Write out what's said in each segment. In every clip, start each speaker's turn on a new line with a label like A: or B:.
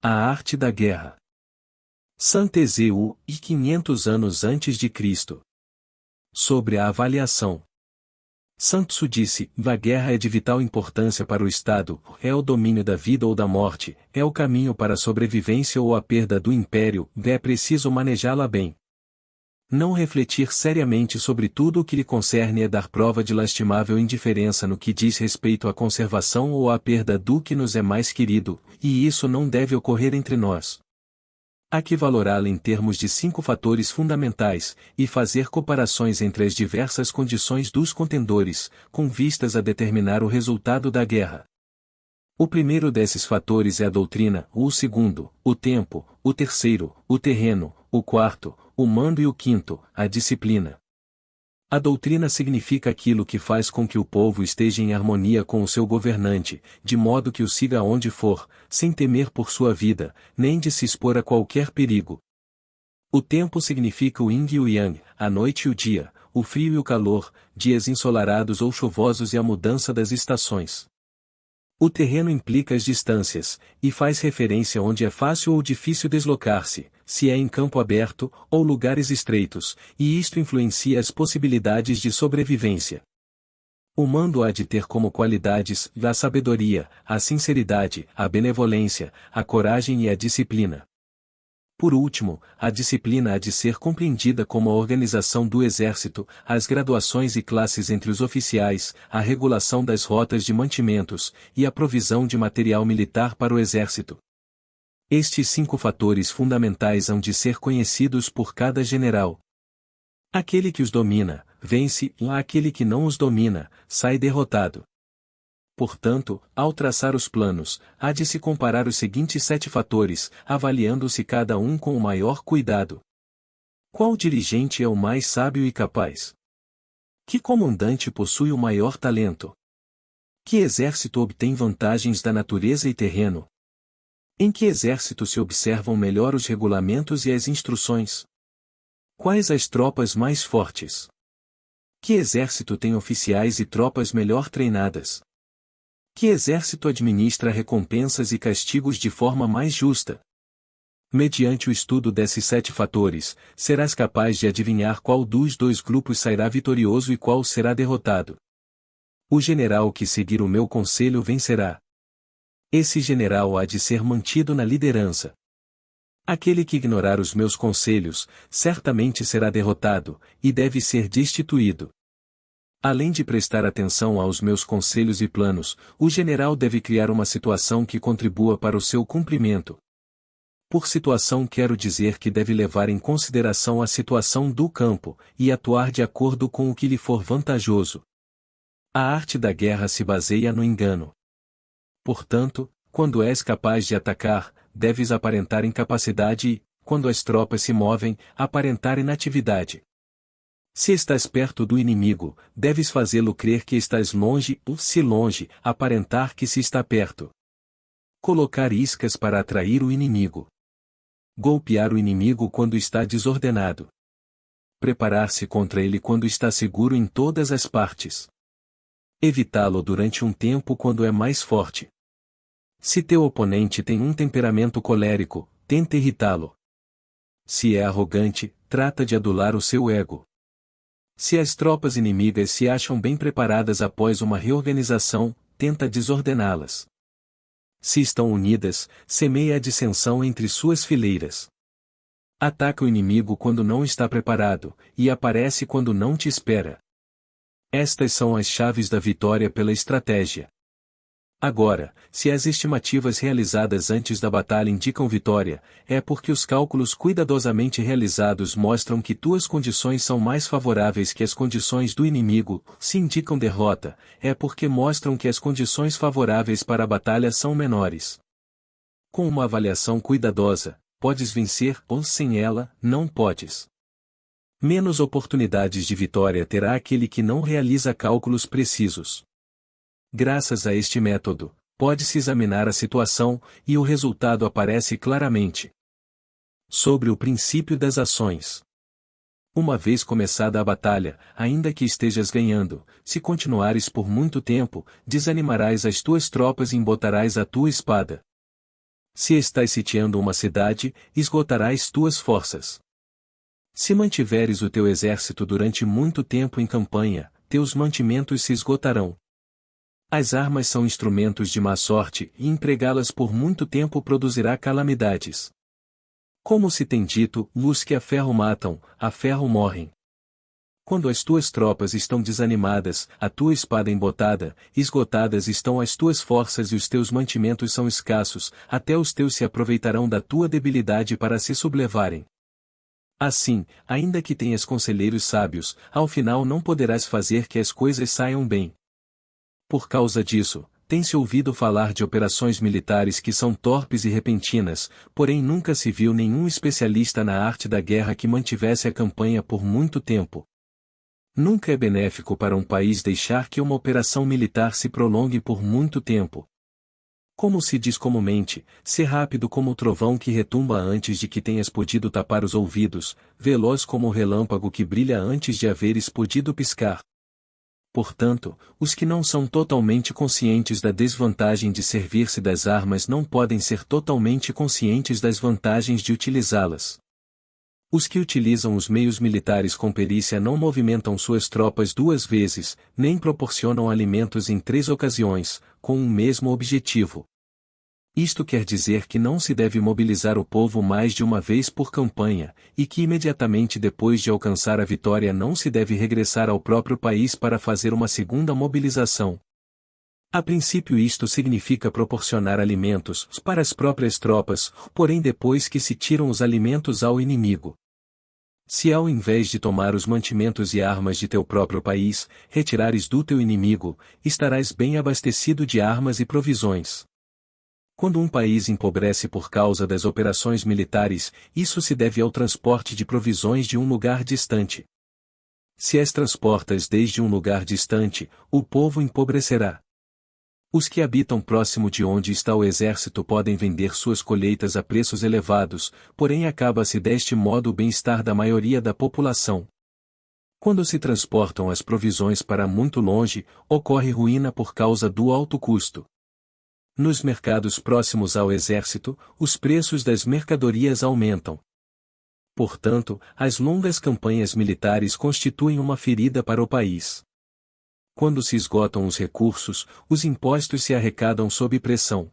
A: A arte da guerra. Santezeu, e 500 anos antes de Cristo. Sobre a avaliação. Sun Tzu disse: a guerra é de vital importância para o Estado, é o domínio da vida ou da morte, é o caminho para a sobrevivência ou a perda do império, é preciso manejá-la bem. Não refletir seriamente sobre tudo o que lhe concerne é dar prova de lastimável indiferença no que diz respeito à conservação ou à perda do que nos é mais querido, e isso não deve ocorrer entre nós. Há que valorá-la em termos de 5 fatores fundamentais, e fazer comparações entre as diversas condições dos contendores, com vistas a determinar o resultado da guerra. O primeiro desses fatores é a doutrina, o segundo, o tempo, o terceiro, o terreno, o quarto, o mando e o quinto, a disciplina. A doutrina significa aquilo que faz com que o povo esteja em harmonia com o seu governante, de modo que o siga onde for, sem temer por sua vida, nem de se expor a qualquer perigo. O tempo significa o yin e o yang, a noite e o dia, o frio e o calor, dias ensolarados ou chuvosos e a mudança das estações. O terreno implica as distâncias, e faz referência onde é fácil ou difícil deslocar-se, se é em campo aberto, ou lugares estreitos, e isto influencia as possibilidades de sobrevivência. O mando há de ter como qualidades a sabedoria, a sinceridade, a benevolência, a coragem e a disciplina. Por último, a disciplina há de ser compreendida como a organização do exército, as graduações e classes entre os oficiais, a regulação das rotas de mantimentos, e a provisão de material militar para o exército. Estes 5 fatores fundamentais hão de ser conhecidos por cada general. Aquele que os domina, vence, e aquele que não os domina, sai derrotado. Portanto, ao traçar os planos, há de se comparar os seguintes 7 fatores, avaliando-se cada um com o maior cuidado. Qual dirigente é o mais sábio e capaz? Que comandante possui o maior talento? Que exército obtém vantagens da natureza e terreno? Em que exército se observam melhor os regulamentos e as instruções? Quais as tropas mais fortes? Que exército tem oficiais e tropas melhor treinadas? Que exército administra recompensas e castigos de forma mais justa? Mediante o estudo desses 7 fatores, serás capaz de adivinhar qual dos 2 grupos sairá vitorioso e qual será derrotado. O general que seguir o meu conselho vencerá. Esse general há de ser mantido na liderança. Aquele que ignorar os meus conselhos, certamente será derrotado, e deve ser destituído. Além de prestar atenção aos meus conselhos e planos, o general deve criar uma situação que contribua para o seu cumprimento. Por situação quero dizer que deve levar em consideração a situação do campo, e atuar de acordo com o que lhe for vantajoso. A arte da guerra se baseia no engano. Portanto, quando és capaz de atacar, deves aparentar incapacidade e, quando as tropas se movem, aparentar inatividade. Se estás perto do inimigo, deves fazê-lo crer que estás longe, ou se longe, aparentar que se está perto. Colocar iscas para atrair o inimigo. Golpear o inimigo quando está desordenado. Preparar-se contra ele quando está seguro em todas as partes. Evitá-lo durante um tempo quando é mais forte. Se teu oponente tem um temperamento colérico, tenta irritá-lo. Se é arrogante, trata de adular o seu ego. Se as tropas inimigas se acham bem preparadas após uma reorganização, tenta desordená-las. Se estão unidas, semeia a dissensão entre suas fileiras. Ataca o inimigo quando não está preparado, e aparece quando não te espera. Estas são as chaves da vitória pela estratégia. Agora, se as estimativas realizadas antes da batalha indicam vitória, é porque os cálculos cuidadosamente realizados mostram que tuas condições são mais favoráveis que as condições do inimigo. Se indicam derrota, é porque mostram que as condições favoráveis para a batalha são menores. Com uma avaliação cuidadosa, podes vencer, ou sem ela, não podes. Menos oportunidades de vitória terá aquele que não realiza cálculos precisos. Graças a este método, pode-se examinar a situação, e o resultado aparece claramente. Sobre o princípio das ações. Uma vez começada a batalha, ainda que estejas ganhando, se continuares por muito tempo, desanimarás as tuas tropas e embotarás a tua espada. Se estás sitiando uma cidade, esgotarás tuas forças. Se mantiveres o teu exército durante muito tempo em campanha, teus mantimentos se esgotarão. As armas são instrumentos de má sorte, e empregá-las por muito tempo produzirá calamidades. Como se tem dito, luz que a ferro matam, a ferro morrem. Quando as tuas tropas estão desanimadas, a tua espada embotada, esgotadas estão as tuas forças e os teus mantimentos são escassos, até os teus se aproveitarão da tua debilidade para se sublevarem. Assim, ainda que tenhas conselheiros sábios, ao final não poderás fazer que as coisas saiam bem. Por causa disso, tem-se ouvido falar de operações militares que são torpes e repentinas, porém nunca se viu nenhum especialista na arte da guerra que mantivesse a campanha por muito tempo. Nunca é benéfico para um país deixar que uma operação militar se prolongue por muito tempo. Como se diz comumente, ser rápido como o trovão que retumba antes de que tenhas podido tapar os ouvidos, veloz como o relâmpago que brilha antes de haveres podido piscar. Portanto, os que não são totalmente conscientes da desvantagem de servir-se das armas não podem ser totalmente conscientes das vantagens de utilizá-las. Os que utilizam os meios militares com perícia não movimentam suas tropas 2 vezes, nem proporcionam alimentos em 3 ocasiões, com um mesmo objetivo. Isto quer dizer que não se deve mobilizar o povo mais de uma vez por campanha, e que imediatamente depois de alcançar a vitória não se deve regressar ao próprio país para fazer uma segunda mobilização. A princípio isto significa proporcionar alimentos para as próprias tropas, porém depois que se tiram os alimentos ao inimigo. Se ao invés de tomar os mantimentos e armas de teu próprio país, retirares do teu inimigo, estarás bem abastecido de armas e provisões. Quando um país empobrece por causa das operações militares, isso se deve ao transporte de provisões de um lugar distante. Se as transportas desde um lugar distante, o povo empobrecerá. Os que habitam próximo de onde está o exército podem vender suas colheitas a preços elevados, porém acaba-se deste modo o bem-estar da maioria da população. Quando se transportam as provisões para muito longe, ocorre ruína por causa do alto custo. Nos mercados próximos ao exército, os preços das mercadorias aumentam. Portanto, as longas campanhas militares constituem uma ferida para o país. Quando se esgotam os recursos, os impostos se arrecadam sob pressão.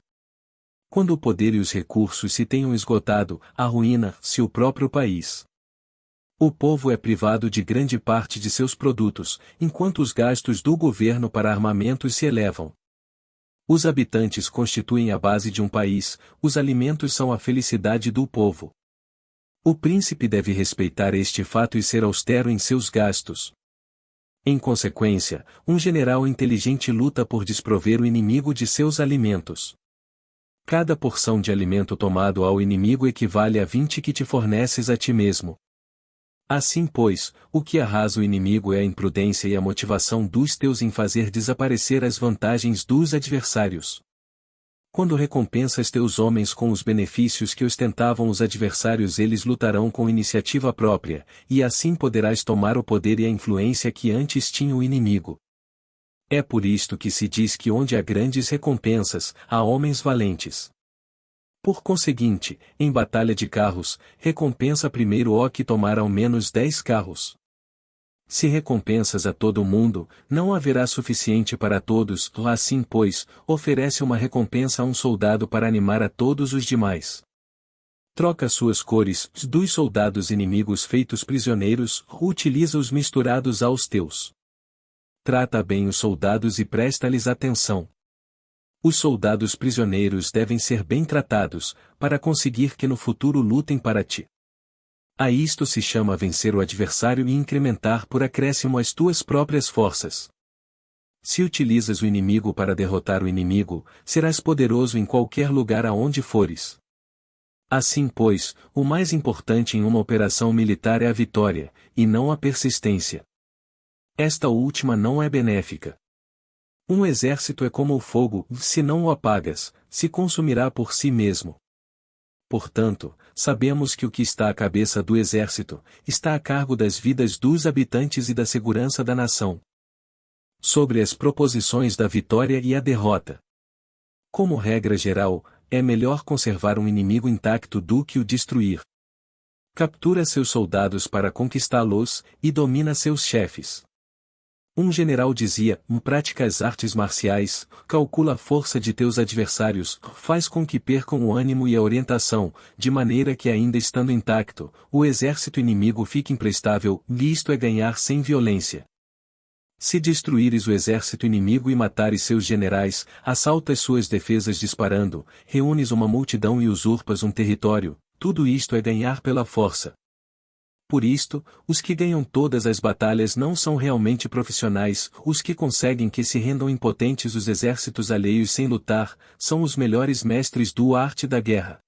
A: Quando o poder e os recursos se tenham esgotado, arruína-se o próprio país. O povo é privado de grande parte de seus produtos, enquanto os gastos do governo para armamentos se elevam. Os habitantes constituem a base de um país, os alimentos são a felicidade do povo. O príncipe deve respeitar este fato e ser austero em seus gastos. Em consequência, um general inteligente luta por desprover o inimigo de seus alimentos. Cada porção de alimento tomado ao inimigo equivale a 20 que te forneces a ti mesmo. Assim pois, o que arrasa o inimigo é a imprudência e a motivação dos teus em fazer desaparecer as vantagens dos adversários. Quando recompensas teus homens com os benefícios que ostentavam os adversários, eles lutarão com iniciativa própria, e assim poderás tomar o poder e a influência que antes tinha o inimigo. É por isto que se diz que onde há grandes recompensas, há homens valentes. Por conseguinte, em batalha de carros, recompensa primeiro o que tomar ao menos 10 carros. Se recompensas a todo mundo, não haverá suficiente para todos, assim pois, oferece uma recompensa a um soldado para animar a todos os demais. Troca suas cores, dos soldados inimigos feitos prisioneiros, utiliza-os misturados aos teus. Trata bem os soldados e presta-lhes atenção. Os soldados prisioneiros devem ser bem tratados, para conseguir que no futuro lutem para ti. A isto se chama vencer o adversário e incrementar por acréscimo as tuas próprias forças. Se utilizas o inimigo para derrotar o inimigo, serás poderoso em qualquer lugar aonde fores. Assim pois, o mais importante em uma operação militar é a vitória, e não a persistência. Esta última não é benéfica. Um exército é como o fogo, se não o apagas, se consumirá por si mesmo. Portanto, sabemos que o que está à cabeça do exército, está a cargo das vidas dos habitantes e da segurança da nação. Sobre as proposições da vitória e a derrota. Como regra geral, é melhor conservar um inimigo intacto do que o destruir. Captura seus soldados para conquistá-los, e domina seus chefes. Um general dizia: pratica as artes marciais, calcula a força de teus adversários, faz com que percam o ânimo e a orientação, de maneira que ainda estando intacto, o exército inimigo fique imprestável, isto é ganhar sem violência. Se destruíres o exército inimigo e matares seus generais, assaltas suas defesas disparando, reúnes uma multidão e usurpas um território, tudo isto é ganhar pela força. Por isto, os que ganham todas as batalhas não são realmente profissionais, os que conseguem que se rendam impotentes os exércitos alheios sem lutar, são os melhores mestres do arte da guerra.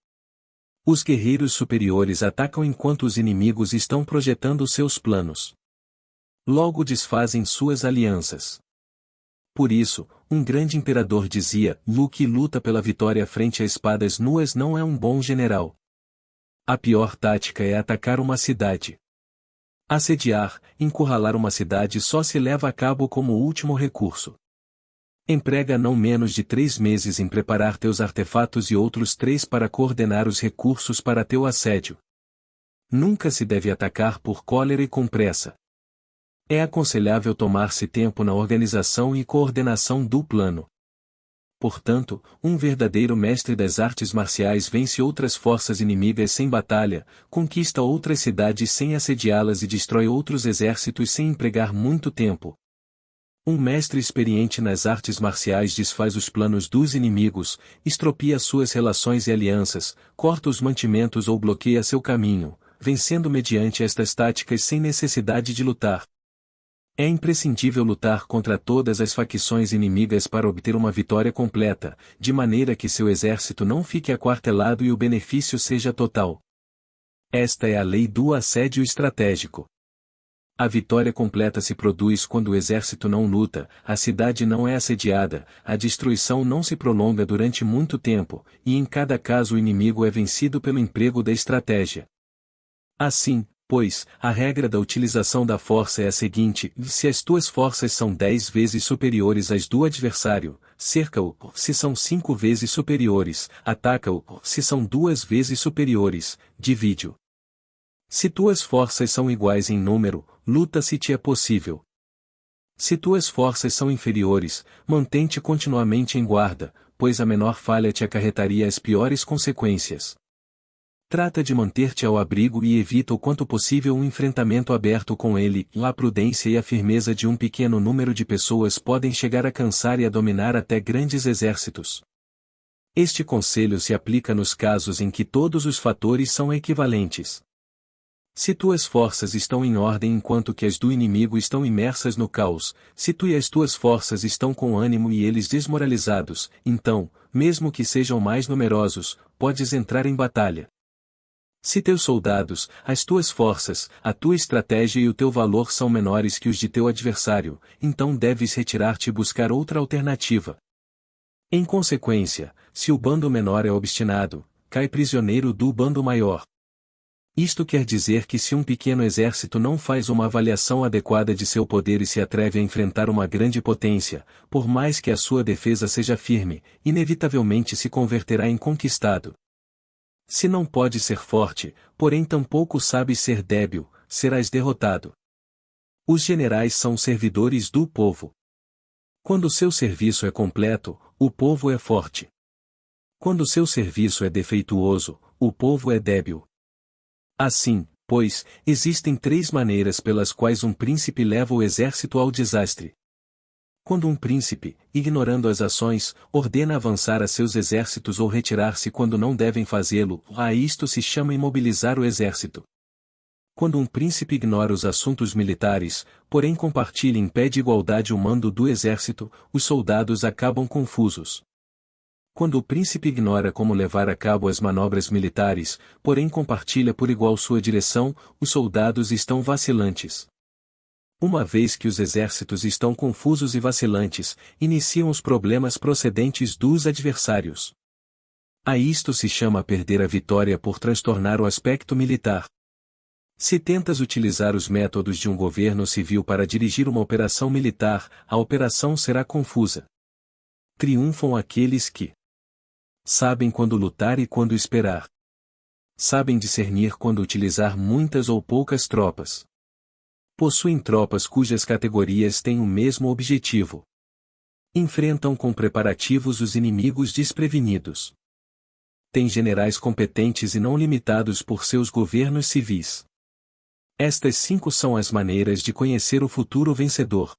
A: Os guerreiros superiores atacam enquanto os inimigos estão projetando seus planos. Logo desfazem suas alianças. Por isso, um grande imperador dizia: o que luta pela vitória frente a espadas nuas não é um bom general. A pior tática é atacar uma cidade. Assediar, encurralar uma cidade só se leva a cabo como último recurso. Emprega não menos de 3 meses em preparar teus artefatos e outros 3 para coordenar os recursos para teu assédio. Nunca se deve atacar por cólera e com pressa. É aconselhável tomar-se tempo na organização e coordenação do plano. Portanto, um verdadeiro mestre das artes marciais vence outras forças inimigas sem batalha, conquista outras cidades sem assediá-las e destrói outros exércitos sem empregar muito tempo. Um mestre experiente nas artes marciais desfaz os planos dos inimigos, estropia suas relações e alianças, corta os mantimentos ou bloqueia seu caminho, vencendo mediante estas táticas sem necessidade de lutar. É imprescindível lutar contra todas as facções inimigas para obter uma vitória completa, de maneira que seu exército não fique aquartelado e o benefício seja total. Esta é a lei do assédio estratégico. A vitória completa se produz quando o exército não luta, a cidade não é assediada, a destruição não se prolonga durante muito tempo, e em cada caso o inimigo é vencido pelo emprego da estratégia. Assim, pois, a regra da utilização da força é a seguinte: se as tuas forças são 10 vezes superiores às do adversário, cerca-o; se são 5 vezes superiores, ataca-o; se são 2 vezes superiores, divide-o. Se tuas forças são iguais em número, luta se te é possível. Se tuas forças são inferiores, mantém-te continuamente em guarda, pois a menor falha te acarretaria as piores consequências. Trata de manter-te ao abrigo e evita o quanto possível um enfrentamento aberto com ele. A prudência e a firmeza de um pequeno número de pessoas podem chegar a cansar e a dominar até grandes exércitos. Este conselho se aplica nos casos em que todos os fatores são equivalentes. Se tuas forças estão em ordem enquanto que as do inimigo estão imersas no caos, se tu e as tuas forças estão com ânimo e eles desmoralizados, então, mesmo que sejam mais numerosos, podes entrar em batalha. Se teus soldados, as tuas forças, a tua estratégia e o teu valor são menores que os de teu adversário, então deves retirar-te e buscar outra alternativa. Em consequência, se o bando menor é obstinado, cai prisioneiro do bando maior. Isto quer dizer que se um pequeno exército não faz uma avaliação adequada de seu poder e se atreve a enfrentar uma grande potência, por mais que a sua defesa seja firme, inevitavelmente se converterá em conquistado. Se não podes ser forte, porém tampouco sabes ser débil, serás derrotado. Os generais são servidores do povo. Quando seu serviço é completo, o povo é forte. Quando seu serviço é defeituoso, o povo é débil. Assim, pois, existem 3 maneiras pelas quais um príncipe leva o exército ao desastre. Quando um príncipe, ignorando as ações, ordena avançar a seus exércitos ou retirar-se quando não devem fazê-lo, a isto se chama imobilizar o exército. Quando um príncipe ignora os assuntos militares, porém compartilha em pé de igualdade o mando do exército, os soldados acabam confusos. Quando o príncipe ignora como levar a cabo as manobras militares, porém compartilha por igual sua direção, os soldados estão vacilantes. Uma vez que os exércitos estão confusos e vacilantes, iniciam os problemas procedentes dos adversários. A isto se chama perder a vitória por transtornar o aspecto militar. Se tentas utilizar os métodos de um governo civil para dirigir uma operação militar, a operação será confusa. Triunfam aqueles que Sabem quando lutar e quando esperar. Sabem discernir quando utilizar muitas ou poucas tropas. Possuem tropas cujas categorias têm o mesmo objetivo. Enfrentam com preparativos os inimigos desprevenidos. Têm generais competentes e não limitados por seus governos civis. Estas 5 são as maneiras de conhecer o futuro vencedor.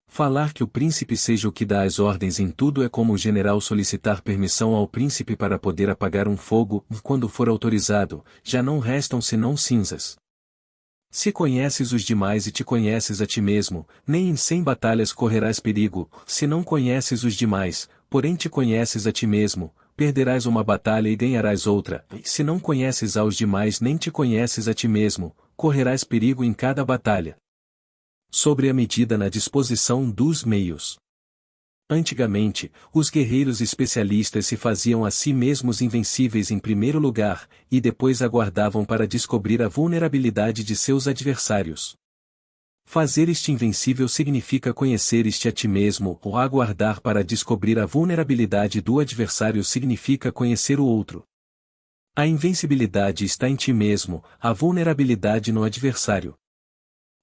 A: Falar que o príncipe seja o que dá as ordens em tudo é como o general solicitar permissão ao príncipe para poder apagar um fogo, e quando for autorizado, já não restam senão cinzas. Se conheces os demais e te conheces a ti mesmo, nem em 100 batalhas correrás perigo. Se não conheces os demais, porém te conheces a ti mesmo, perderás uma batalha e ganharás outra. Se não conheces aos demais nem te conheces a ti mesmo, correrás perigo em cada batalha. Sobre a medida na disposição dos meios. Antigamente, os guerreiros especialistas se faziam a si mesmos invencíveis em primeiro lugar, e depois aguardavam para descobrir a vulnerabilidade de seus adversários. Fazer este invencível significa conhecer este a ti mesmo, ou aguardar para descobrir a vulnerabilidade do adversário significa conhecer o outro. A invencibilidade está em ti mesmo, a vulnerabilidade no adversário.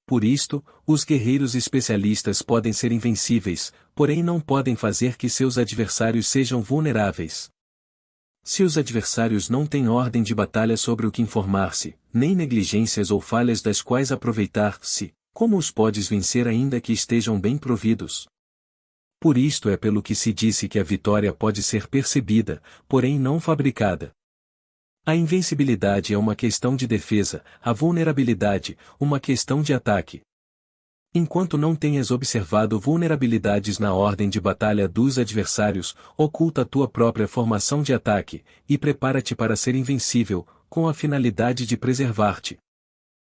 A: Por isto, os guerreiros especialistas podem ser invencíveis, porém não podem fazer que seus adversários sejam vulneráveis. Se os adversários não têm ordem de batalha sobre o que informar-se, nem negligências ou falhas das quais aproveitar-se, como os podes vencer ainda que estejam bem providos? Por isto é pelo que se disse que a vitória pode ser percebida, porém não fabricada. A invencibilidade é uma questão de defesa, a vulnerabilidade, uma questão de ataque. Enquanto não tenhas observado vulnerabilidades na ordem de batalha dos adversários, oculta a tua própria formação de ataque, e prepara-te para ser invencível, com a finalidade de preservar-te.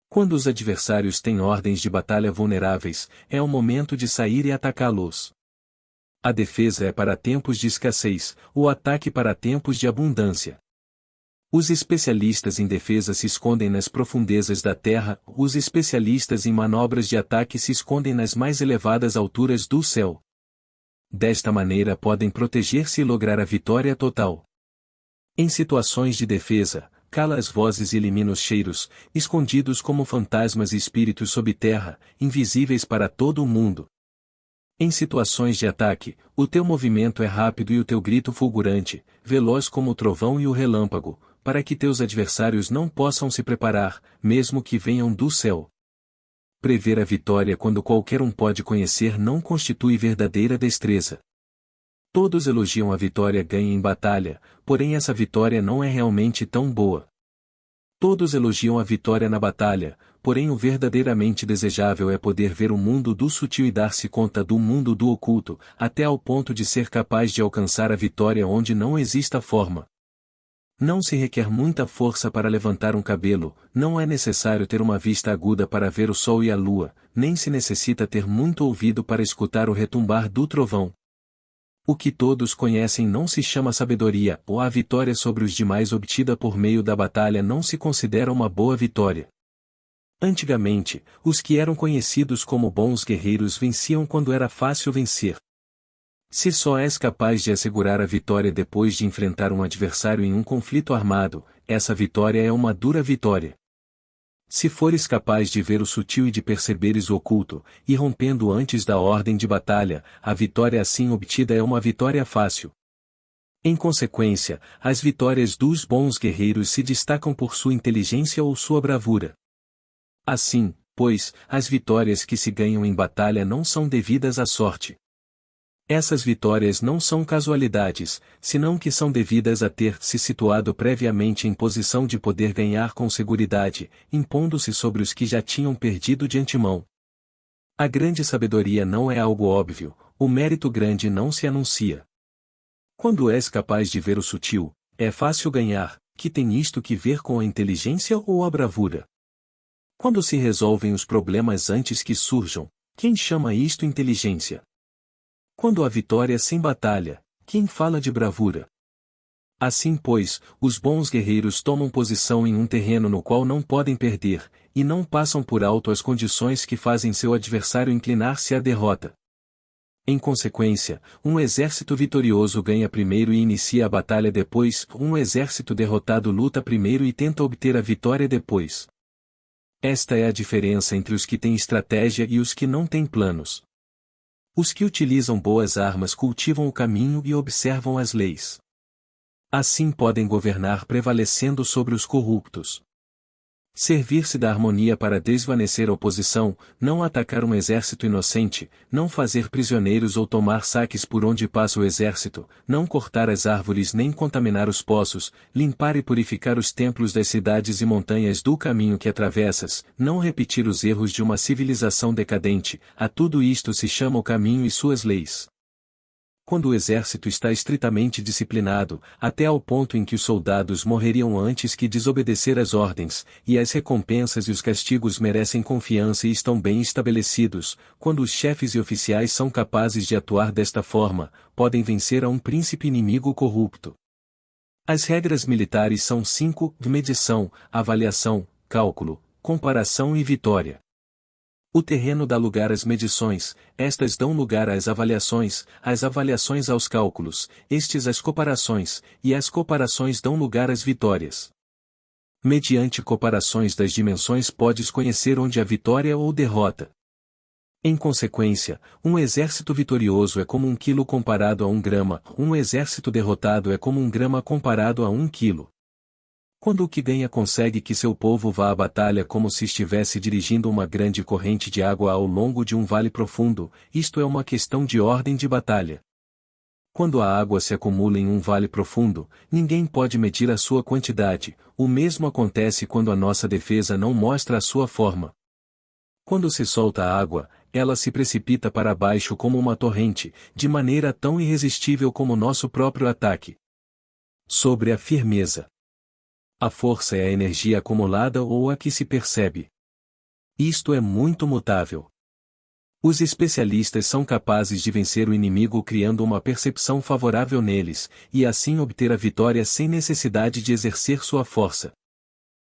A: Quando os adversários têm ordens de batalha vulneráveis, é o momento de sair e atacá-los. A defesa é para tempos de escassez, o ataque para tempos de abundância. Os especialistas em defesa se escondem nas profundezas da terra, os especialistas em manobras de ataque se escondem nas mais elevadas alturas do céu. Desta maneira podem proteger-se e lograr a vitória total. Em situações de defesa, cala as vozes e elimina os cheiros, escondidos como fantasmas e espíritos sob terra, invisíveis para todo o mundo. Em situações de ataque, o teu movimento é rápido e o teu grito fulgurante, veloz como o trovão e o relâmpago, para que teus adversários não possam se preparar, mesmo que venham do céu. Prever a vitória quando qualquer um pode conhecer não constitui verdadeira destreza. Todos elogiam a vitória ganha em batalha, porém essa vitória não é realmente tão boa. Todos elogiam a vitória na batalha, porém o verdadeiramente desejável é poder ver o mundo do sutil e dar-se conta do mundo do oculto, até ao ponto de ser capaz de alcançar a vitória onde não exista forma. Não se requer muita força para levantar um cabelo, não é necessário ter uma vista aguda para ver o sol e a lua, nem se necessita ter muito ouvido para escutar o retumbar do trovão. O que todos conhecem não se chama sabedoria, ou a vitória sobre os demais obtida por meio da batalha não se considera uma boa vitória. Antigamente, os que eram conhecidos como bons guerreiros venciam quando era fácil vencer. Se só és capaz de assegurar a vitória depois de enfrentar um adversário em um conflito armado, essa vitória é uma dura vitória. Se fores capaz de ver o sutil e de perceberes o oculto, e rompendo antes da ordem de batalha, a vitória assim obtida é uma vitória fácil. Em consequência, as vitórias dos bons guerreiros se destacam por sua inteligência ou sua bravura. Assim, pois, as vitórias que se ganham em batalha não são devidas à sorte. Essas vitórias não são casualidades, senão que são devidas a ter se situado previamente em posição de poder ganhar com seguridade, impondo-se sobre os que já tinham perdido de antemão. A grande sabedoria não é algo óbvio, o mérito grande não se anuncia. Quando és capaz de ver o sutil, é fácil ganhar, que tem isto que ver com a inteligência ou a bravura. Quando se resolvem os problemas antes que surjam, quem chama isto inteligência? Quando há vitória sem batalha, quem fala de bravura? Assim pois, os bons guerreiros tomam posição em um terreno no qual não podem perder, e não passam por alto as condições que fazem seu adversário inclinar-se à derrota. Em consequência, um exército vitorioso ganha primeiro e inicia a batalha depois, um exército derrotado luta primeiro e tenta obter a vitória depois. Esta é a diferença entre os que têm estratégia e os que não têm planos. Os que utilizam boas armas cultivam o caminho e observam as leis. Assim podem governar prevalecendo sobre os corruptos. Servir-se da harmonia para desvanecer a oposição, não atacar um exército inocente, não fazer prisioneiros ou tomar saques por onde passa o exército, não cortar as árvores nem contaminar os poços, limpar e purificar os templos das cidades e montanhas do caminho que atravessas, não repetir os erros de uma civilização decadente, a tudo isto se chama o caminho e suas leis. Quando o exército está estritamente disciplinado, até ao ponto em que os soldados morreriam antes que desobedecer às ordens, e as recompensas e os castigos merecem confiança e estão bem estabelecidos, quando os chefes e oficiais são capazes de atuar desta forma, podem vencer a um príncipe inimigo corrupto. As regras militares são 5: medição, avaliação, cálculo, comparação e vitória. O terreno dá lugar às medições, estas dão lugar às avaliações aos cálculos, estes às comparações, e as comparações dão lugar às vitórias. Mediante comparações das dimensões podes conhecer onde há vitória ou derrota. Em consequência, um exército vitorioso é como 1 quilo comparado a 1 grama, um exército derrotado é como 1 grama comparado a 1 quilo. Quando o que ganha consegue que seu povo vá à batalha como se estivesse dirigindo uma grande corrente de água ao longo de um vale profundo, isto é uma questão de ordem de batalha. Quando a água se acumula em um vale profundo, ninguém pode medir a sua quantidade, o mesmo acontece quando a nossa defesa não mostra a sua forma. Quando se solta a água, ela se precipita para baixo como uma torrente, de maneira tão irresistível como nosso próprio ataque. Sobre a firmeza. A força é a energia acumulada ou a que se percebe. Isto é muito mutável. Os especialistas são capazes de vencer o inimigo criando uma percepção favorável neles, e assim obter a vitória sem necessidade de exercer sua força.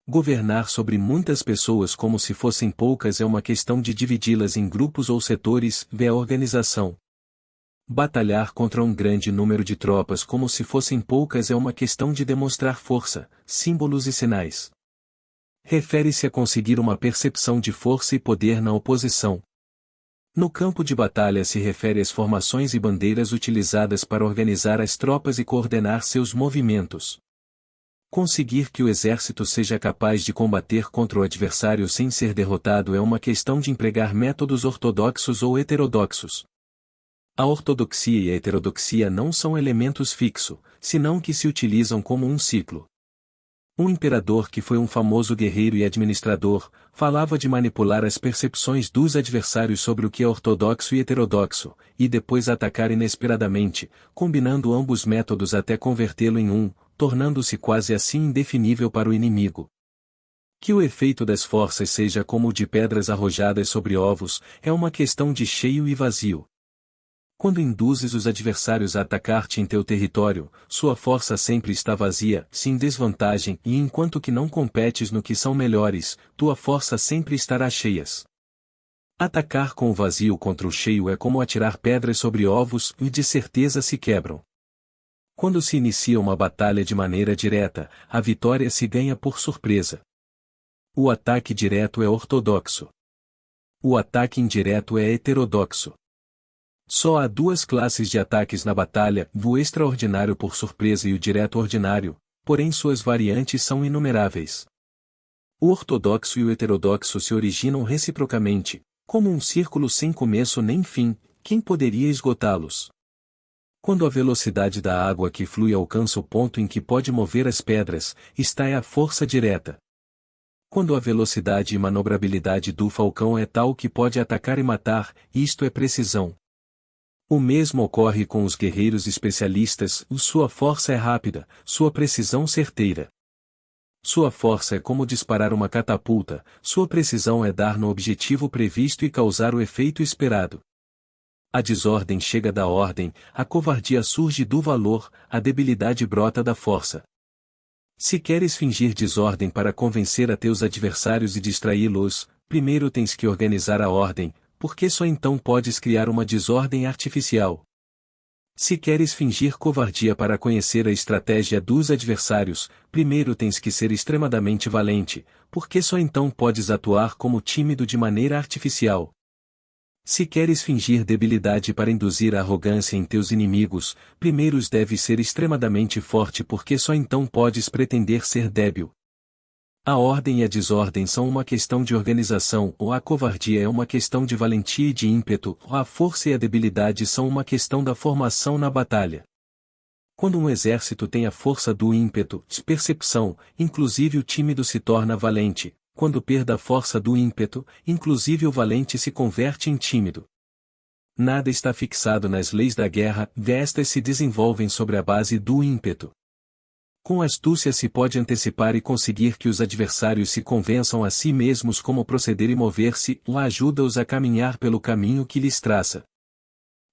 A: Governar sobre muitas pessoas como se fossem poucas é uma questão de dividi-las em grupos ou setores, vê a organização. Batalhar contra um grande número de tropas como se fossem poucas é uma questão de demonstrar força, símbolos e sinais. Refere-se a conseguir uma percepção de força e poder na oposição. No campo de batalha se refere às formações e bandeiras utilizadas para organizar as tropas e coordenar seus movimentos. Conseguir que o exército seja capaz de combater contra o adversário sem ser derrotado é uma questão de empregar métodos ortodoxos ou heterodoxos. A ortodoxia e a heterodoxia não são elementos fixos, senão que se utilizam como um ciclo. Um imperador que foi um famoso guerreiro e administrador, falava de manipular as percepções dos adversários sobre o que é ortodoxo e heterodoxo, e depois atacar inesperadamente, combinando ambos métodos até convertê-lo em um, tornando-se quase assim indefinível para o inimigo. Que o efeito das forças seja como o de pedras arrojadas sobre ovos, é uma questão de cheio e vazio. Quando induzes os adversários a atacar-te em teu território, sua força sempre está vazia, sem desvantagem, e enquanto que não competes no que são melhores, tua força sempre estará cheias. Atacar com o vazio contra o cheio é como atirar pedras sobre ovos, e de certeza se quebram. Quando se inicia uma batalha de maneira direta, a vitória se ganha por surpresa. O ataque direto é ortodoxo. O ataque indireto é heterodoxo. Só há duas classes de ataques na batalha, o extraordinário por surpresa e o direto ordinário, porém suas variantes são inumeráveis. O ortodoxo e o heterodoxo se originam reciprocamente, como um círculo sem começo nem fim, quem poderia esgotá-los? Quando a velocidade da água que flui alcança o ponto em que pode mover as pedras, está é a força direta. Quando a velocidade e manobrabilidade do falcão é tal que pode atacar e matar, isto é precisão. O mesmo ocorre com os guerreiros especialistas, sua força é rápida, sua precisão certeira. Sua força é como disparar uma catapulta, sua precisão é dar no objetivo previsto e causar o efeito esperado. A desordem chega da ordem, a covardia surge do valor, a debilidade brota da força. Se queres fingir desordem para convencer a teus adversários e distraí-los, primeiro tens que organizar a ordem, porque só então podes criar uma desordem artificial. Se queres fingir covardia para conhecer a estratégia dos adversários, primeiro tens que ser extremadamente valente, porque só então podes atuar como tímido de maneira artificial. Se queres fingir debilidade para induzir a arrogância em teus inimigos, primeiro deves ser extremadamente forte porque só então podes pretender ser débil. A ordem e a desordem são uma questão de organização, ou a covardia é uma questão de valentia e de ímpeto, ou a força e a debilidade são uma questão da formação na batalha. Quando um exército tem a força do ímpeto, percepção, inclusive o tímido se torna valente, quando perde a força do ímpeto, inclusive o valente se converte em tímido. Nada está fixado nas leis da guerra, estas se desenvolvem sobre a base do ímpeto. Com astúcia se pode antecipar e conseguir que os adversários se convençam a si mesmos como proceder e mover-se, ou ajuda-os a caminhar pelo caminho que lhes traça.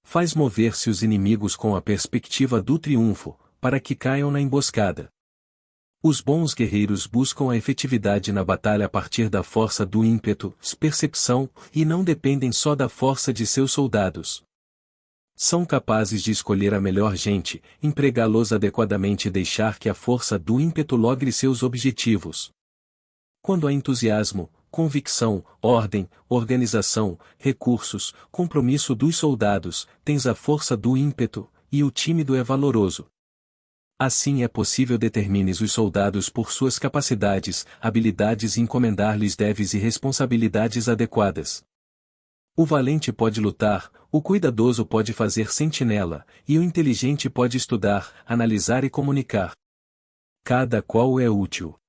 A: Faz mover-se os inimigos com a perspectiva do triunfo, para que caiam na emboscada. Os bons guerreiros buscam a efetividade na batalha a partir da força do ímpeto, percepção, e não dependem só da força de seus soldados. São capazes de escolher a melhor gente, empregá-los adequadamente e deixar que a força do ímpeto logre seus objetivos. Quando há entusiasmo, convicção, ordem, organização, recursos, compromisso dos soldados, tens a força do ímpeto, e o tímido é valoroso. Assim é possível determines os soldados por suas capacidades, habilidades e encomendar-lhes deveres e responsabilidades adequadas. O valente pode lutar, o cuidadoso pode fazer sentinela, e o inteligente pode estudar, analisar e comunicar. Cada qual é útil.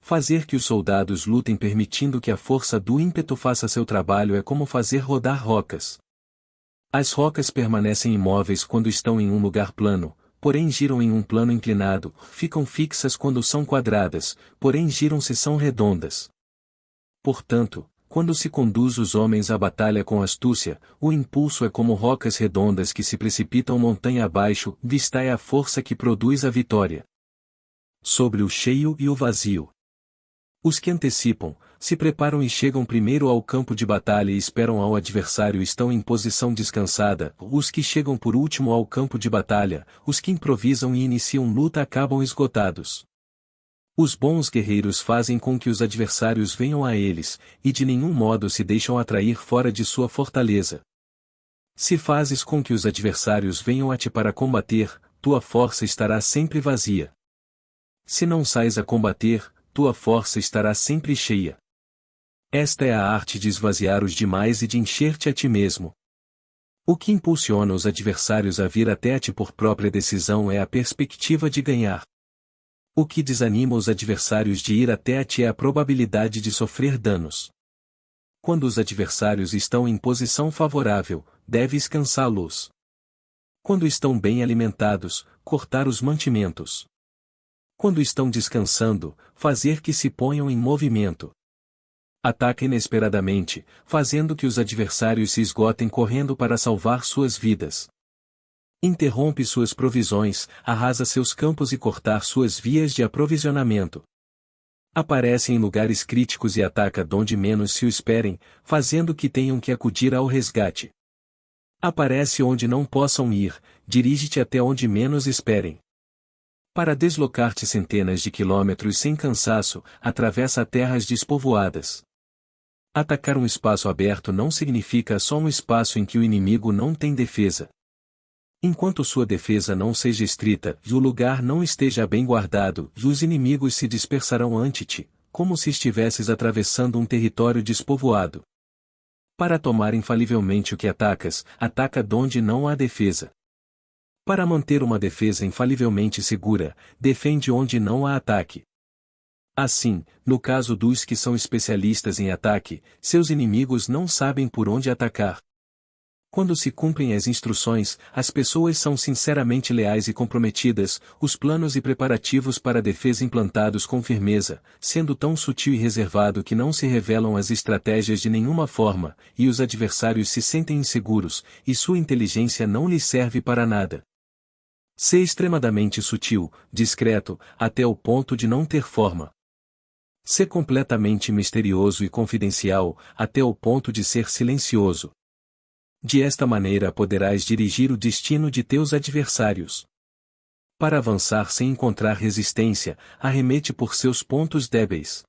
A: Fazer que os soldados lutem permitindo que a força do ímpeto faça seu trabalho é como fazer rodar rocas. As rocas permanecem imóveis quando estão em um lugar plano, porém giram em um plano inclinado, ficam fixas quando são quadradas, porém giram se são redondas. Portanto, quando se conduz os homens à batalha com astúcia, o impulso é como rocas redondas que se precipitam montanha abaixo, vista é a força que produz a vitória. Sobre o cheio e o vazio. Os que antecipam, se preparam e chegam primeiro ao campo de batalha e esperam ao adversário estão em posição descansada, os que chegam por último ao campo de batalha, os que improvisam e iniciam luta acabam esgotados. Os bons guerreiros fazem com que os adversários venham a eles, e de nenhum modo se deixam atrair fora de sua fortaleza. Se fazes com que os adversários venham a ti para combater, tua força estará sempre vazia. Se não sais a combater, tua força estará sempre cheia. Esta é a arte de esvaziar os demais e de encher-te a ti mesmo. O que impulsiona os adversários a vir até a ti por própria decisão é a perspectiva de ganhar. O que desanima os adversários de ir até a ti é a probabilidade de sofrer danos. Quando os adversários estão em posição favorável, deves cansá-los. Quando estão bem alimentados, cortar os mantimentos. Quando estão descansando, fazer que se ponham em movimento. Ataca inesperadamente, fazendo que os adversários se esgotem correndo para salvar suas vidas. Interrompe suas provisões, arrasa seus campos e cortar suas vias de aprovisionamento. Aparece em lugares críticos e ataca donde menos se o esperem, fazendo que tenham que acudir ao resgate. Aparece onde não possam ir, dirige-te até onde menos esperem. Para deslocar-te centenas de quilômetros sem cansaço, atravessa terras despovoadas. Atacar um espaço aberto não significa só um espaço em que o inimigo não tem defesa. Enquanto sua defesa não seja estrita e o lugar não esteja bem guardado, os inimigos se dispersarão ante ti, como se estivesses atravessando um território despovoado. Para tomar infalivelmente o que atacas, ataca donde não há defesa. Para manter uma defesa infalivelmente segura, defende onde não há ataque. Assim, no caso dos que são especialistas em ataque, seus inimigos não sabem por onde atacar. Quando se cumprem as instruções, as pessoas são sinceramente leais e comprometidas, os planos e preparativos para a defesa implantados com firmeza, sendo tão sutil e reservado que não se revelam as estratégias de nenhuma forma, e os adversários se sentem inseguros, e sua inteligência não lhes serve para nada. Ser extremadamente sutil, discreto, até o ponto de não ter forma. Sê completamente misterioso e confidencial, até o ponto de ser silencioso. De esta maneira poderás dirigir o destino de teus adversários. Para avançar sem encontrar resistência, arremete por seus pontos débeis.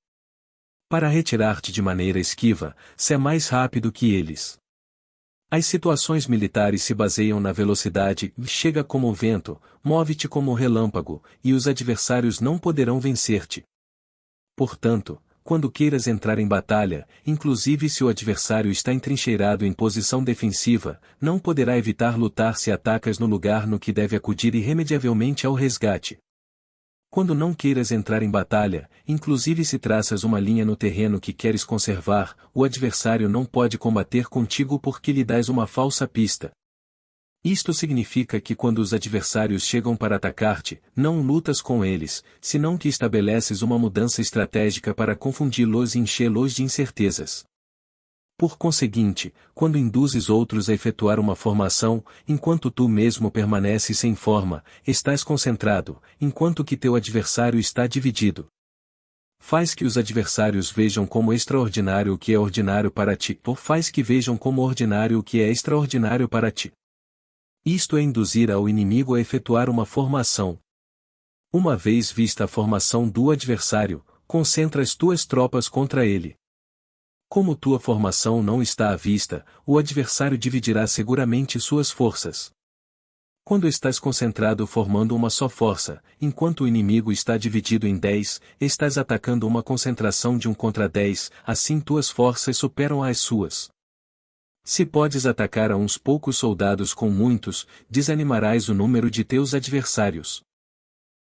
A: Para retirar-te de maneira esquiva, sê mais rápido que eles. As situações militares se baseiam na velocidade, chega como o vento, move-te como o relâmpago, e os adversários não poderão vencer-te. Portanto, quando queiras entrar em batalha, inclusive se o adversário está entrincheirado em posição defensiva, não poderá evitar lutar se atacas no lugar no que deve acudir irremediavelmente ao resgate. Quando não queiras entrar em batalha, inclusive se traças uma linha no terreno que queres conservar, o adversário não pode combater contigo porque lhe dás uma falsa pista. Isto significa que quando os adversários chegam para atacar-te, não lutas com eles, senão que estabeleces uma mudança estratégica para confundi-los e enchê-los de incertezas. Por conseguinte, quando induzes outros a efetuar uma formação, enquanto tu mesmo permaneces sem forma, estás concentrado, enquanto que teu adversário está dividido. Faz que os adversários vejam como extraordinário o que é ordinário para ti, ou faz que vejam como ordinário o que é extraordinário para ti. Isto é induzir ao inimigo a efetuar uma formação. Uma vez vista a formação do adversário, concentra as tuas tropas contra ele. Como tua formação não está à vista, o adversário dividirá seguramente suas forças. Quando estás concentrado formando uma só força, enquanto o inimigo está dividido em 10, estás atacando uma concentração de 1 contra 10, assim tuas forças superam as suas. Se podes atacar a uns poucos soldados com muitos, desanimarás o número de teus adversários.